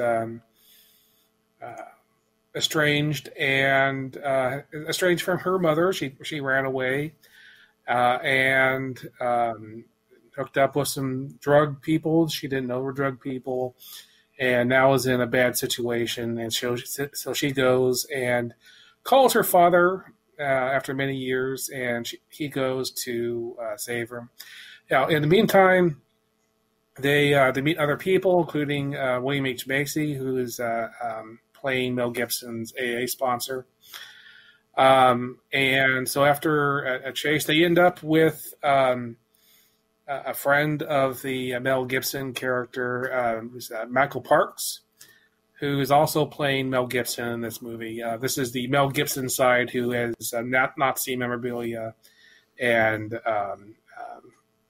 estranged from her mother. She ran away and hooked up with some drug people. She didn't know were drug people, and now is in a bad situation. And so she goes and calls her father after many years, and he goes to save her. Now, in the meantime, they meet other people, including William H. Macy, who is playing Mel Gibson's AA sponsor. And so after a chase, they end up with a friend of the Mel Gibson character, who's Michael Parks, who is also playing Mel Gibson in this movie. This is the Mel Gibson side, who has Nazi memorabilia, and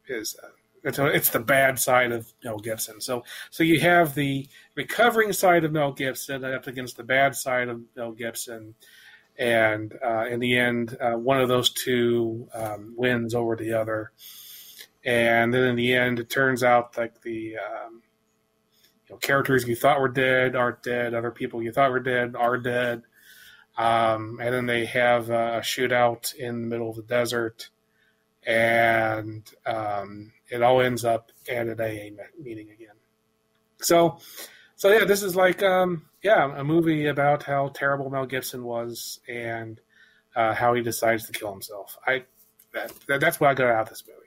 it's the bad side of Mel Gibson. So you have the recovering side of Mel Gibson up against the bad side of Mel Gibson, and in the end, one of those two wins over the other. And then in the end, it turns out like the characters you thought were dead aren't dead. Other people you thought were dead are dead. And then they have a shootout in the middle of the desert, and it all ends up at an AA meeting again. So yeah, this is like a movie about how terrible Mel Gibson was and how he decides to kill himself. That's what I got out of this movie.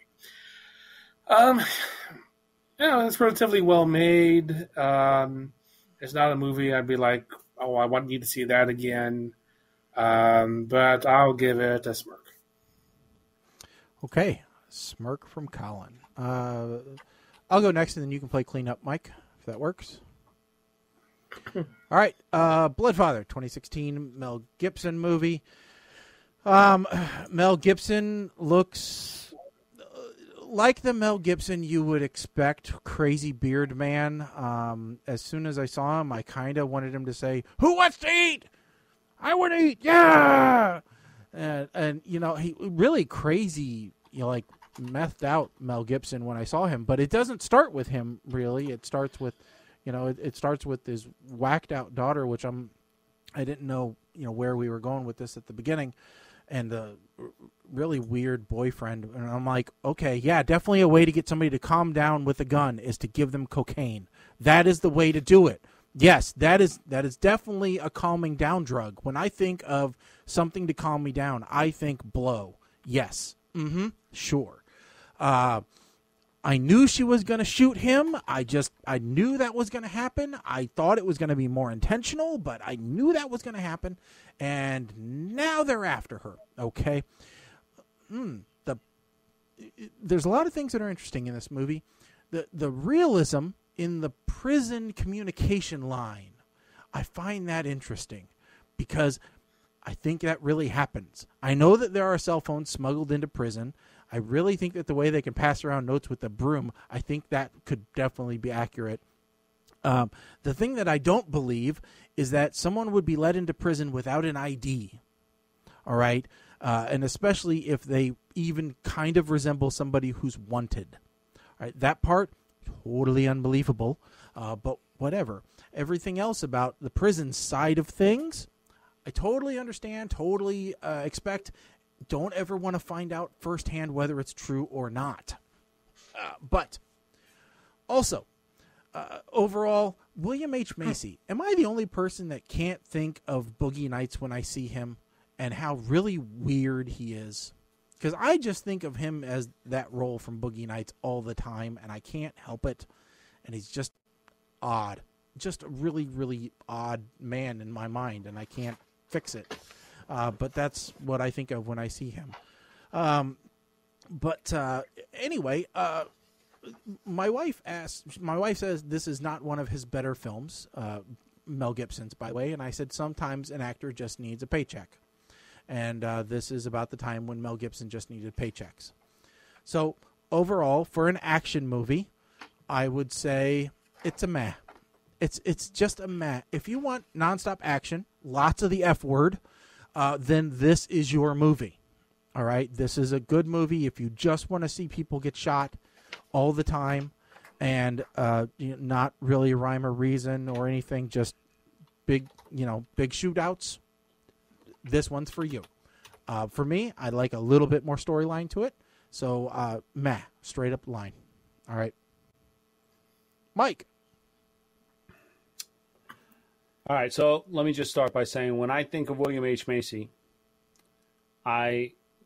It's relatively well made. It's not a movie I'd be like, oh, I want you to see that again. But I'll give it a smirk. Okay, smirk from Colin. I'll go next, and then you can play cleanup, Mike, if that works. All right, Bloodfather, 2016 Mel Gibson movie. Mel Gibson looks like the Mel Gibson you would expect, crazy beard man. As soon as I saw him, I kind of wanted him to say, "Who wants to eat? I want to eat, yeah!" And he really crazy, like methed out Mel Gibson when I saw him. But it doesn't start with him, really. It starts with, it starts with his whacked out daughter, which I didn't know, where we were going with this at the beginning, and the really weird boyfriend. And I'm like, okay, yeah, definitely a way to get somebody to calm down with a gun is to give them cocaine. That is the way to do it. Yes, that is definitely a calming down drug. When I think of something to calm me down, I think blow. Yes. Sure. I knew she was going to shoot him. I knew that was going to happen. I thought it was going to be more intentional, but I knew that was going to happen. And now they're after her. Okay. There's a lot of things that are interesting in this movie. The realism in the prison communication line, I find that interesting because I think that really happens. I know that there are cell phones smuggled into prison. I really think that the way they can pass around notes with the broom, I think that could definitely be accurate. The thing that I don't believe is that someone would be let into prison without an ID. All right? And especially if they even kind of resemble somebody who's wanted. All right? That part, totally unbelievable. But whatever. Everything else about the prison side of things, I totally understand, totally expect. Don't ever want to find out firsthand whether it's true or not. But also, overall, William H. Macy, am I the only person that can't think of Boogie Nights when I see him and how really weird he is? Because I just think of him as that role from Boogie Nights all the time, and I can't help it. And he's just odd. Just a really, really odd man in my mind, and I can't fix it. But that's what I think of when I see him. Anyway, my wife says this is not one of his better films, Mel Gibson's, by the way. And I said sometimes an actor just needs a paycheck. And this is about the time when Mel Gibson just needed paychecks. So overall, for an action movie, I would say it's a meh. It's just a meh. If you want nonstop action, lots of the F word, then this is your movie. All right? This is a good movie if you just want to see people get shot all the time and not really rhyme or reason or anything, just big shootouts. This one's for you. For me, I'd like a little bit more storyline to it. So, meh, straight up line. All right. Mike. All right, so let me just start by saying when I think of William H. Macy,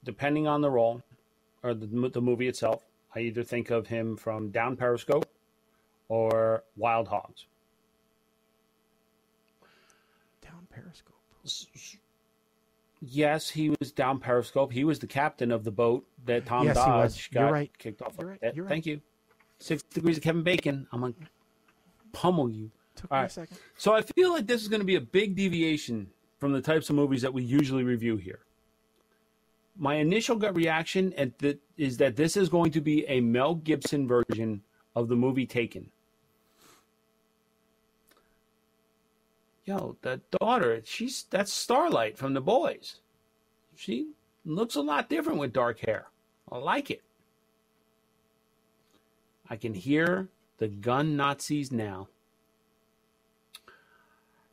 depending on the role or the movie itself, I either think of him from Down Periscope or Wild Hogs. Down Periscope? Yes, he was Down Periscope. He was the captain of the boat that Tom Dodge got kicked off. You're right. Thank you. 6 Degrees of Kevin Bacon. I'm going to pummel you. Took me a second. So I feel like this is going to be a big deviation from the types of movies that we usually review here. My initial gut reaction is that this is going to be a Mel Gibson version of the movie Taken. Yo, that daughter, that's Starlight from The Boys. She looks a lot different with dark hair. I like it. I can hear the gun Nazis now.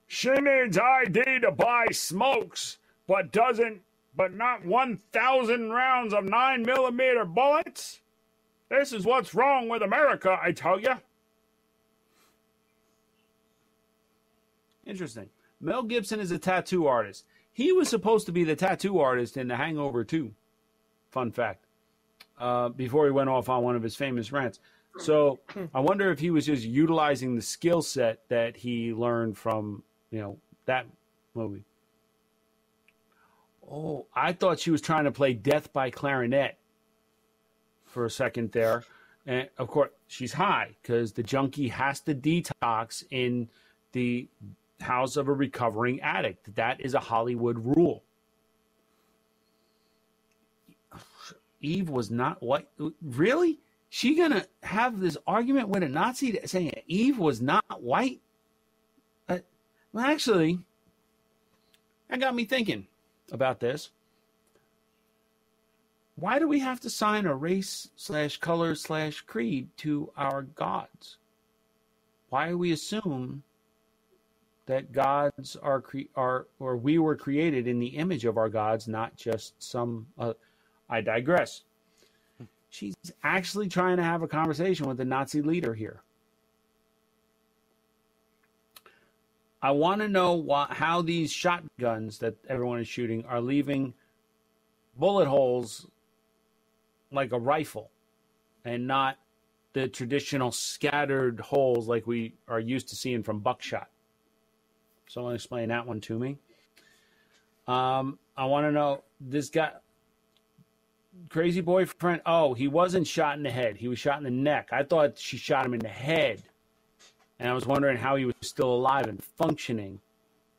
She needs ID to buy smokes, but not 1,000 rounds of 9mm bullets? This is what's wrong with America, I tell you. Interesting. Mel Gibson is a tattoo artist. He was supposed to be the tattoo artist in The Hangover 2. Fun fact. Before he went off on one of his famous rants. So I wonder if he was just utilizing the skill set that he learned from, that movie. Oh, I thought she was trying to play Death by Clarinet for a second there. And, of course, she's high because the junkie has to detox in the house of a recovering addict. That is a Hollywood rule. Eve was not white. Really? She going to have this argument with a Nazi saying Eve was not white? Well, actually, that got me thinking about this. Why do we have to sign a race/color/creed to our gods? Why do we assume that gods are we were created in the image of our gods, not just some? I digress. She's actually trying to have a conversation with the Nazi leader here. I want to know how these shotguns that everyone is shooting are leaving bullet holes like a rifle. and not the traditional scattered holes like we are used to seeing from buckshot. Someone explain that one to me. I want to know, this guy, crazy boyfriend, he wasn't shot in the head. He was shot in the neck. I thought she shot him in the head. And I was wondering how he was still alive and functioning.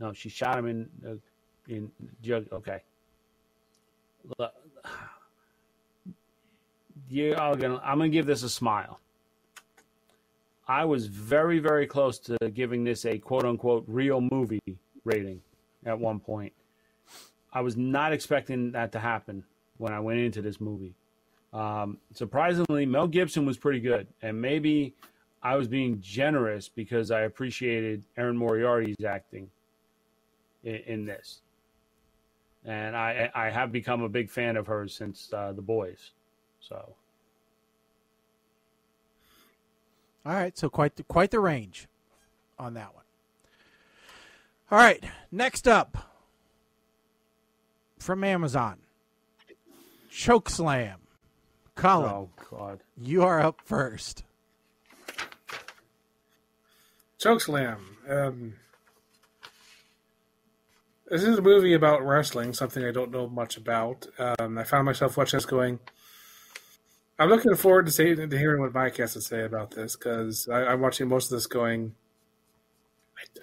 No, she shot him in okay. I'm gonna give this a smile. I was very, very close to giving this a quote-unquote real movie rating at one point. I was not expecting that to happen when I went into this movie. Surprisingly, Mel Gibson was pretty good. And maybe I was being generous because I appreciated Erin Moriarty's acting in this. And I have become a big fan of hers since The Boys. So... All right, so quite the range on that one. All right, next up from Amazon, Chokeslam. Colin, oh God, you are up first. Chokeslam. This is a movie about wrestling, something I don't know much about. I found myself watching this going, I'm looking forward to hearing what Mike has to say about this, because I'm watching most of this going,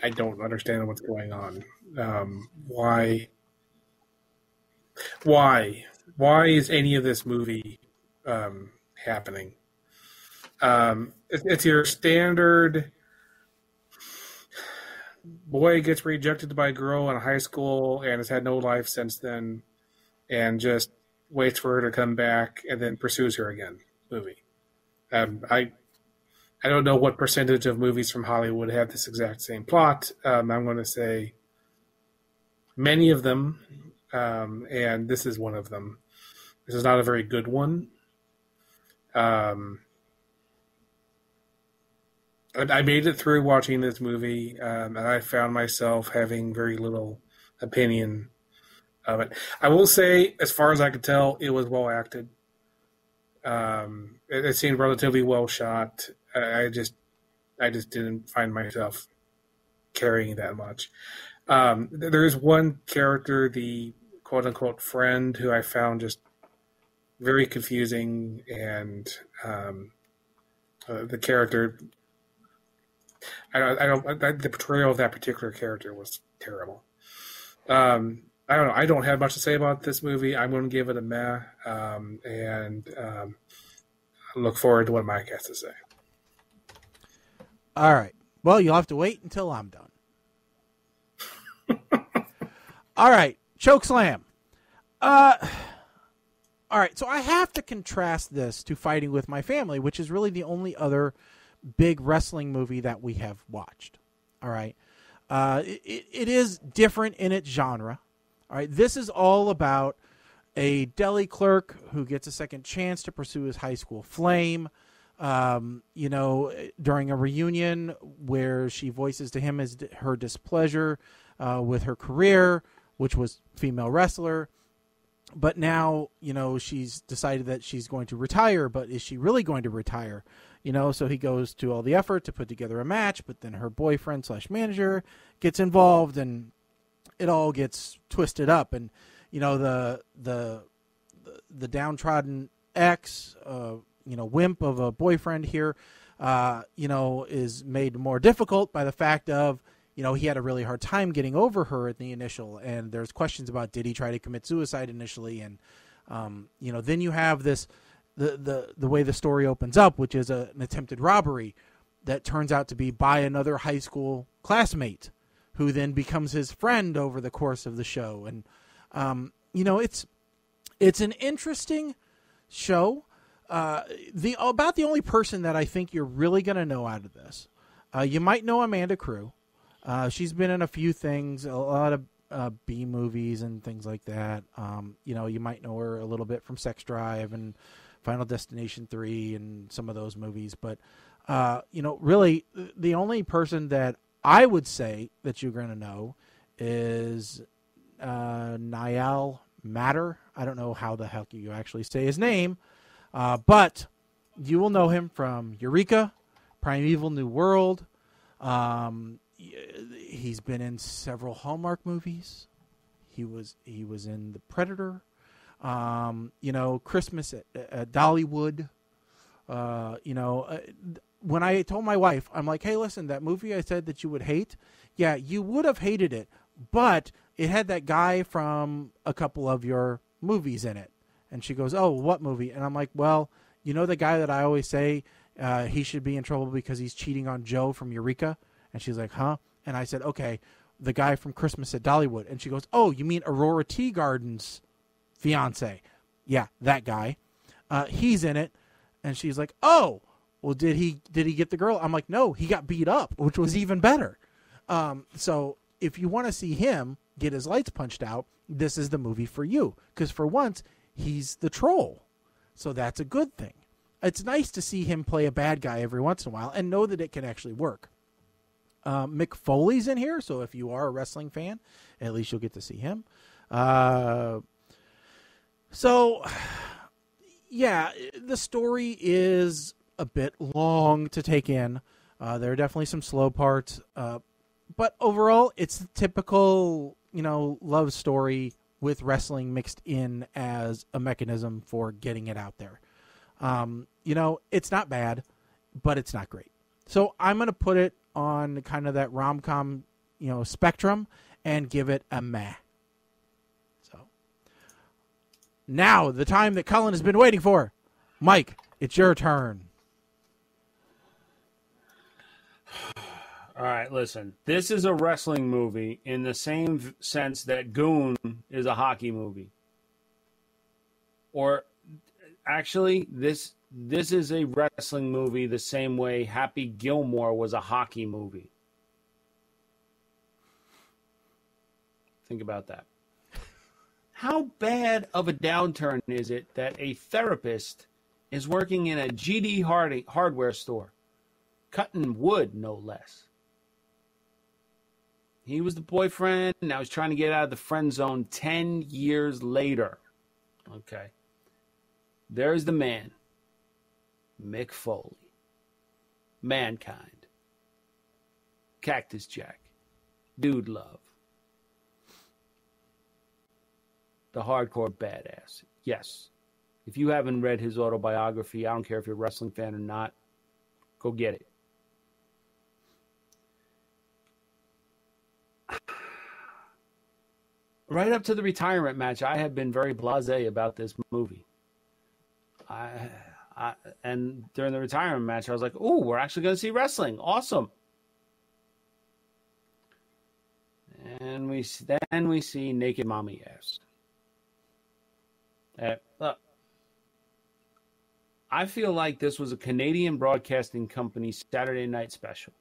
I don't understand what's going on. Why is any of this movie happening? It's your standard boy gets rejected by a girl in high school and has had no life since then, and just waits for her to come back and then pursues her again movie. I don't know what percentage of movies from Hollywood have this exact same plot. I'm going to say many of them, and this is one of them. This is not a very good one. I made it through watching this movie, and I found myself having very little opinion of it. I will say, as far as I could tell, it was well acted. It seemed relatively well shot. I just didn't find myself caring that much. There is one character, the quote unquote friend, who I found just very confusing, and the character, the portrayal of that particular character was terrible. I don't know. I don't have much to say about this movie. I'm going to give it a meh, and look forward to what Mike has to say. All right. Well, you'll have to wait until I'm done. All right. Chokeslam. All right. So I have to contrast this to Fighting with My Family, which is really the only other big wrestling movie that we have watched. All right. It is different in its genre. All right, this is all about a deli clerk who gets a second chance to pursue his high school flame. During a reunion where she voices to him her displeasure with her career, which was female wrestler. But now, she's decided that she's going to retire, but is she really going to retire? So he goes to all the effort to put together a match, but then her boyfriend / manager gets involved, and it all gets twisted up. And, the downtrodden ex, wimp of a boyfriend here, is made more difficult by the fact of, he had a really hard time getting over her at the initial, and there's questions about, did he try to commit suicide initially? And, then you have this, the way the story opens up, which is an attempted robbery that turns out to be by another high school classmate who then becomes his friend over the course of the show. And, it's an interesting show. About the only person that I think you're really going to know out of this, you might know Amanda Crew. She's been in a few things, a lot of B movies and things like that. You might know her a little bit from Sex Drive and Final Destination 3 and some of those movies. But, really the only person that I would say that you're going to know is Niall Matter. I don't know how the heck you actually say his name. But you will know him from Eureka, Primeval New World. He's been in several Hallmark movies. He was in The Predator. Christmas at Dollywood. When I told my wife, I'm like, hey, listen, that movie I said that you would hate, yeah, you would have hated it, but it had that guy from a couple of your movies in it. And she goes, oh, what movie? And I'm like, well, you know the guy that I always say he should be in trouble because he's cheating on Joe from Eureka? And she's like, huh? And I said, okay, the guy from Christmas at Dollywood. And she goes, oh, you mean Aurora Teagarden's fiance? Yeah, that guy. He's in it. And she's like, oh, well, did he get the girl? I'm like, no, he got beat up, which was even better. So if you want to see him get his lights punched out, this is the movie for you. Because for once, he's the troll. So that's a good thing. It's nice to see him play a bad guy every once in a while and know that it can actually work. Mick Foley's in here, so if you are a wrestling fan, at least you'll get to see him. Yeah, the story is a bit long to take in. There are definitely some slow parts, but overall, it's the typical, love story with wrestling mixed in as a mechanism for getting it out there. It's not bad, but it's not great. So I'm going to put it on kind of that rom-com, spectrum and give it a meh. So now the time that Cullen has been waiting for. Mike, it's your turn. All right, listen. This is a wrestling movie in the same sense that Goon is a hockey movie. Or actually, this is a wrestling movie the same way Happy Gilmore was a hockey movie. Think about that. How bad of a downturn is it that a therapist is working in a GD hardware store, cutting wood, no less? He was the boyfriend. Now he's trying to get out of the friend zone 10 years later. Okay. There's the man, Mick Foley, Mankind, Cactus Jack, Dude Love, the hardcore badass. Yes. If you haven't read his autobiography, I don't care if you're a wrestling fan or not, go get it. Right up to the retirement match, I have been very blasé about this movie. And during the retirement match, I was like, "Oh, we're actually going to see wrestling! Awesome!" And we see naked mommy ass. Look, I feel like this was a Canadian Broadcasting Company Saturday night special.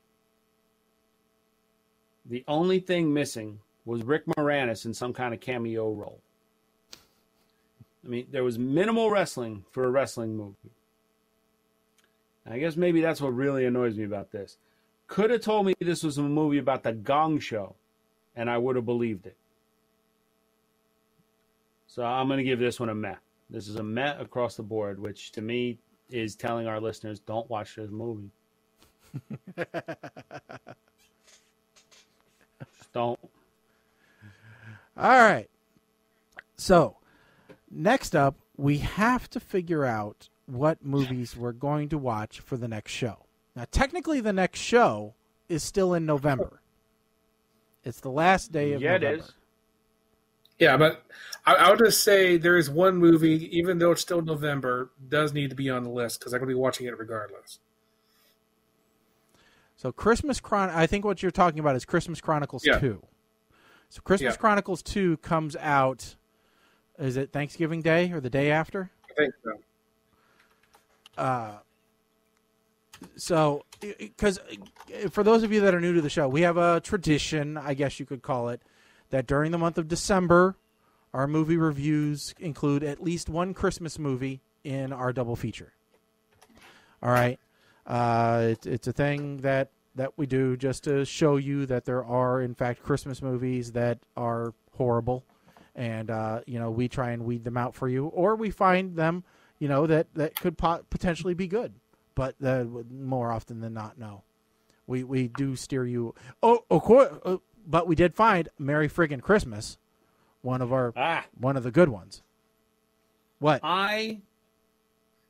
The only thing missing was Rick Moranis in some kind of cameo role. I mean, there was minimal wrestling for a wrestling movie. I guess maybe that's what really annoys me about this. Could have told me this was a movie about the Gong Show, and I would have believed it. So I'm going to give this one a meh. This is a meh across the board, which to me is telling our listeners, don't watch this movie. Just don't. All right. So, next up, we have to figure out what movies we're going to watch for the next show. Now, technically, the next show is still in November. It's the last day of November. It is. Yeah, but I would just say there is one movie, even though it's still November, does need to be on the list because I'm going to be watching it regardless. So, I think what you're talking about is Christmas Chronicles 2. So Christmas Chronicles 2 comes out, is it Thanksgiving Day or the day after? I think so. So, because for those of you that are new to the show, we have a tradition, I guess you could call it, that during the month of December, our movie reviews include at least one Christmas movie in our double feature. All right? It's a thing that we do just to show you that there are, in fact, Christmas movies that are horrible. And, we try and weed them out for you. Or we find them, that could potentially be good, but more often than not, no. We do steer you. Oh, of course, but we did find Merry Friggin' Christmas, one of the good ones. What?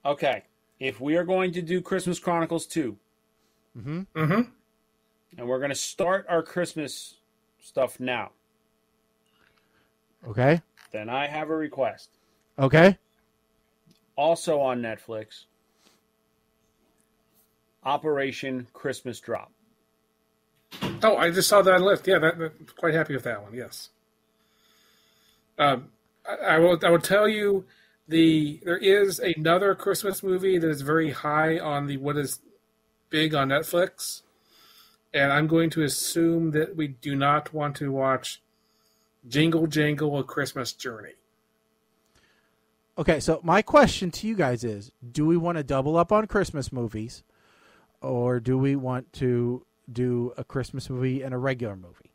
Okay. If we are going to do Christmas Chronicles 2, and we're going to start our Christmas stuff now. Okay. Then I have a request. Okay. Also on Netflix, Operation Christmas Drop. Oh, I just saw that on the list. Yeah, quite happy with that one. Yes. I will tell you, there is another Christmas movie that is very high on what is big on Netflix, and I'm going to assume that we do not want to watch Jingle Jangle: A Christmas Journey. Okay, so my question to you guys is, do we want to double up on Christmas movies, or do we want to do a Christmas movie and a regular movie?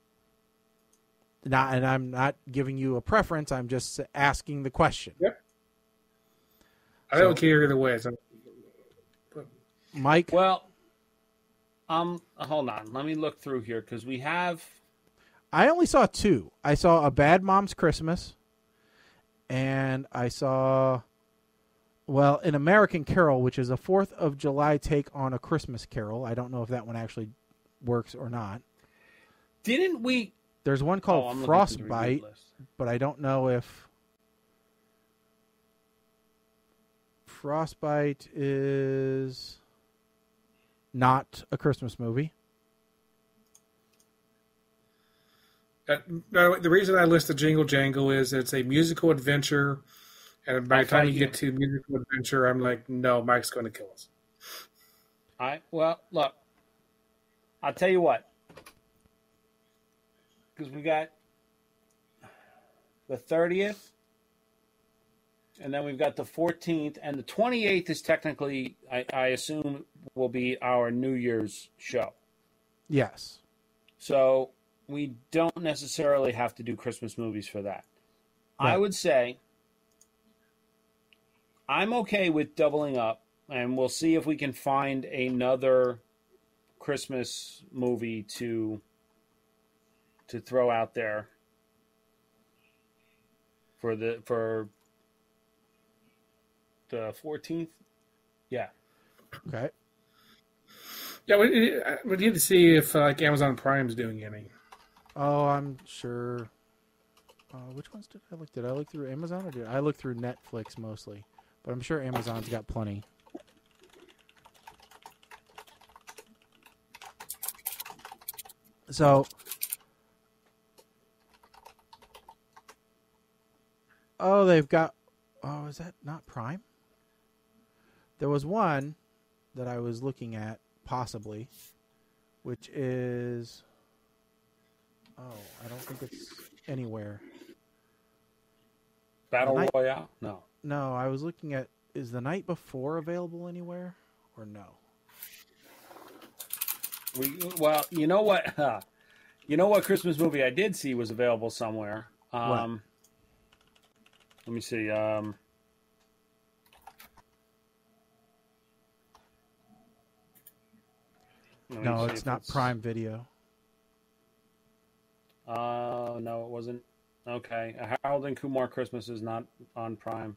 And I'm not giving you a preference, I'm just asking the question. Yep. I don't care either way. Mike? Well, hold on. Let me look through here, because we have... I only saw two. I saw A Bad Mom's Christmas, and I saw, An American Carol, which is a 4th of July take on A Christmas Carol. I don't know if that one actually works or not. Didn't we... There's one called Frostbite, but I don't know if... Frostbite is not a Christmas movie. The reason I listed Jingle Jangle is it's a musical adventure, and by the time you get to musical adventure, I'm like, no, Mike's going to kill us. All right. Well, look, I'll tell you what, because we got the 30th, and then we've got the 14th, and the 28th is technically, I assume, will be our New Year's show. Yes. So we don't necessarily have to do Christmas movies for that. Right. I would say I'm okay with doubling up, and we'll see if we can find another Christmas movie to throw out there for the 14th. Yeah. Okay. Yeah, we need to see if Amazon Prime's doing any. Oh, I'm sure. Which ones did I look? Did I look through Amazon or did I look through Netflix mostly? But I'm sure Amazon's got plenty. So, they've got. Oh, is that not Prime? There was one that I was looking at, possibly, which is. Oh, I don't think it's anywhere. Battle Royale? No. No, I was looking at, is The Night Before available anywhere or no? Well, you know what? You know what Christmas movie I did see was available somewhere? What? Let me see. No, it's not Prime Video. No, it wasn't. Okay. Harold and Kumar Christmas is not on Prime.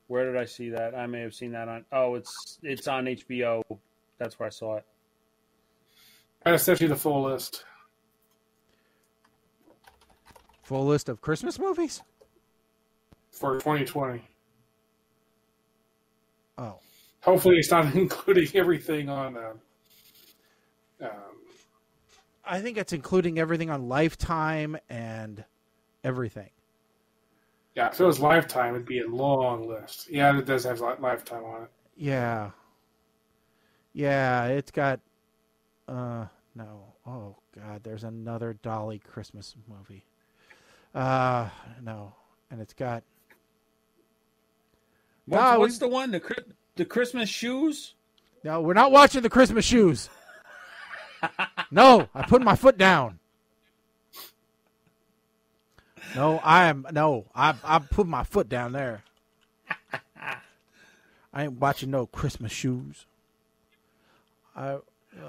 Where did I see that? I may have seen that on... Oh, it's on HBO. That's where I saw it. I sent you the full list. Full list of Christmas movies? For 2020. Oh. Hopefully it's not including everything on... I think it's including everything on Lifetime and everything. Yeah, if it was Lifetime, it'd be a long list. Yeah, it does have Lifetime on it. Yeah. Yeah, it's got... no. Oh, God, there's another Dolly Christmas movie. No. And it's got... What's the one? The Christmas Shoes? No, we're not watching the Christmas Shoes. No, I put my foot down. I put my foot down there. I ain't watching no Christmas shoes. All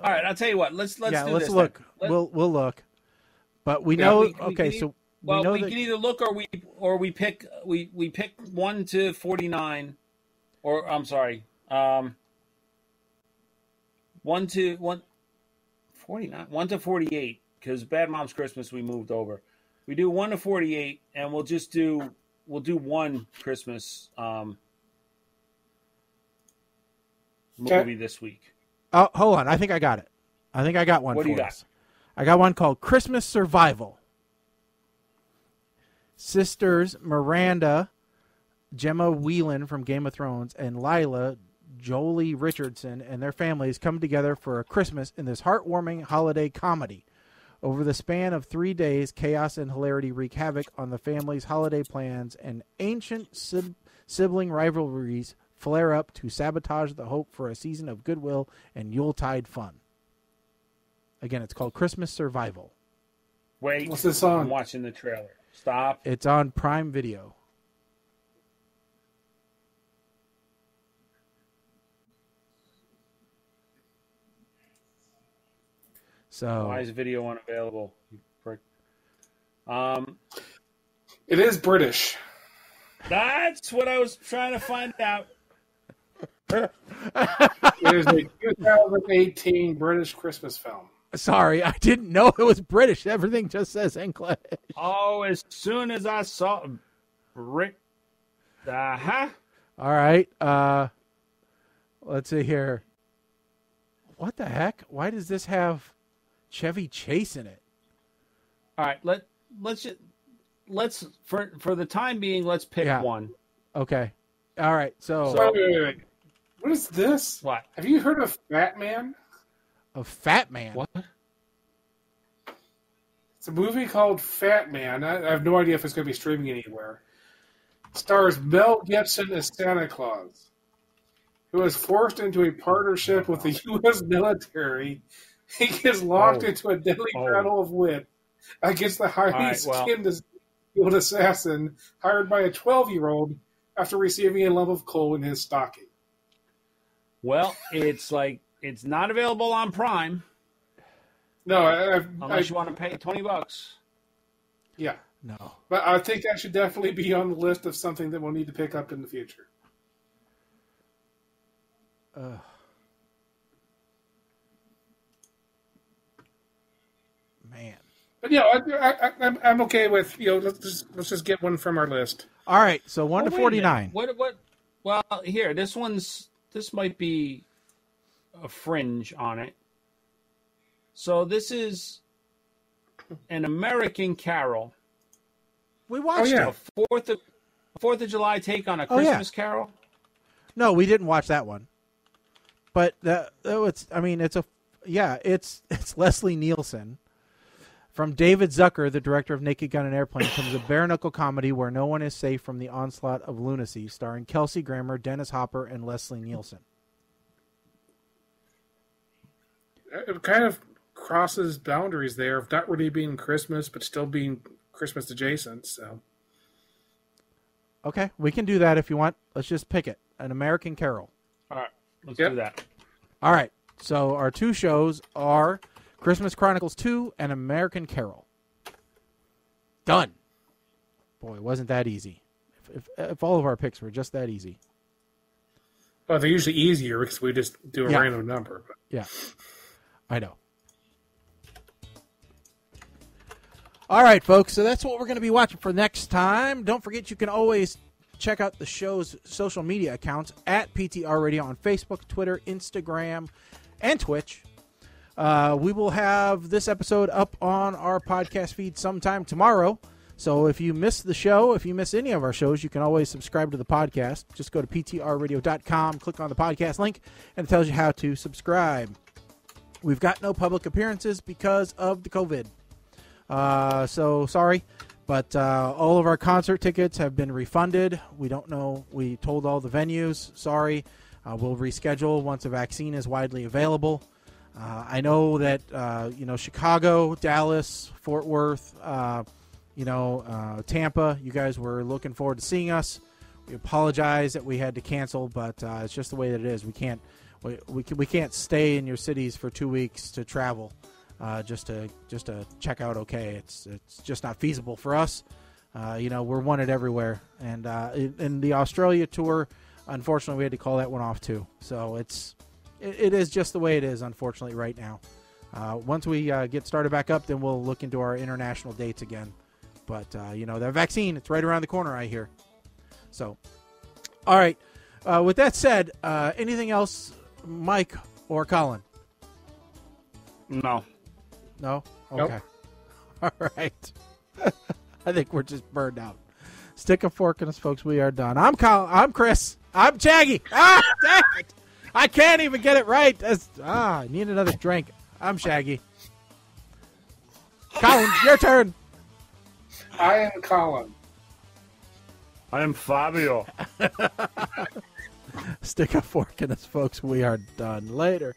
right, I'll tell you what. Let's do this. Let's look. We'll look. But we know. We can either look or we pick 1 to 49, or I'm sorry, 1 to 48, because Bad Moms Christmas we moved over. We do 1 to 48, and we'll do one Christmas movie this week. Oh, hold on. I think I got it. I think I got one. What do you got? Us. I got one called Christmas Survival. Sisters Miranda, Gemma Whelan from Game of Thrones, and Lila Jolie Richardson and their families come together for a Christmas in this heartwarming holiday comedy. Over the span of 3 days, chaos and hilarity wreak havoc on the family's holiday plans, and ancient sibling rivalries flare up to sabotage the hope for a season of goodwill and Yuletide fun. Again, it's called Christmas Survival. Wait, what's this on? I'm watching the trailer. Stop. It's on Prime Video. So why is video unavailable? You prick. It is British. That's what I was trying to find out. It is a 2018 British Christmas film. Sorry, I didn't know it was British. Everything just says English. Oh, as soon as I saw Rick. Uh-huh. All right. Let's see here. What the heck? Why does this have Chevy Chase in it? All right, let's for the time being, let's pick one. Okay. All right. So wait. What is this? What? Have you heard of Fat Man? Of Fat Man? What? It's a movie called Fat Man. I have no idea if it's going to be streaming anywhere. It stars Mel Gibson as Santa Claus, who is forced into a partnership with the U.S. military. He gets locked into a deadly battle of wit against the highly skinned assassin hired by a 12-year-old after receiving a lump of coal in his stocking. Well, it's not available on Prime. No, unless you want to pay $20. Yeah. No. But I think that should definitely be on the list of something that we'll need to pick up in the future. Man. But yeah, I'm okay with, let's just get one from our list. All right, so 1 to 49. What? Well, here, this might be a fringe on it. So this is an American Carol. We watched it. A Fourth of July take on a Christmas Carol. No, we didn't watch that one. But it's Leslie Nielsen. From David Zucker, the director of Naked Gun and Airplane, comes a bare-knuckle comedy where no one is safe from the onslaught of lunacy, starring Kelsey Grammer, Dennis Hopper, and Leslie Nielsen. It kind of crosses boundaries there of not really being Christmas, but still being Christmas adjacent. So, okay, we can do that if you want. Let's just pick it. An American Carol. All right, let's do that. All right, so our two shows are Christmas Chronicles 2 and American Carol. Done. Boy, wasn't that easy. If all of our picks were just that easy. Well, they're usually easier because we just do a random number. But. Yeah, I know. All right, folks, so that's what we're going to be watching for next time. Don't forget you can always check out the show's social media accounts at PTR Radio on Facebook, Twitter, Instagram, and Twitch. We will have this episode up on our podcast feed sometime tomorrow. So if you miss the show, if you miss any of our shows, you can always subscribe to the podcast. Just go to ptrradio.com, click on the podcast link, and it tells you how to subscribe. We've got no public appearances because of the COVID. So sorry, but all of our concert tickets have been refunded. We don't know. We told all the venues, sorry. We'll reschedule once a vaccine is widely available. I know that, Chicago, Dallas, Fort Worth, Tampa, you guys were looking forward to seeing us. We apologize that we had to cancel, but it's just the way that it is. We can't stay in your cities for 2 weeks to travel just to check out. Okay, it's just not feasible for us. We're wanted everywhere, and in the Australia tour, unfortunately, we had to call that one off too. So it is just the way it is, unfortunately, right now. Once we get started back up, then we'll look into our international dates again. But, the vaccine, it's right around the corner, I hear. So, all right. With that said, anything else, Mike or Colin? No. No? Okay. Nope. All right. I think we're just burned out. Stick a fork in us, folks. We are done. I'm Colin. I'm Chris. I'm Shaggy. Dang it. I can't even get it right. I need another drink. I'm Shaggy. Colin, your turn. I am Colin. I am Fabio. Stick a fork in us, folks. We are done. Later.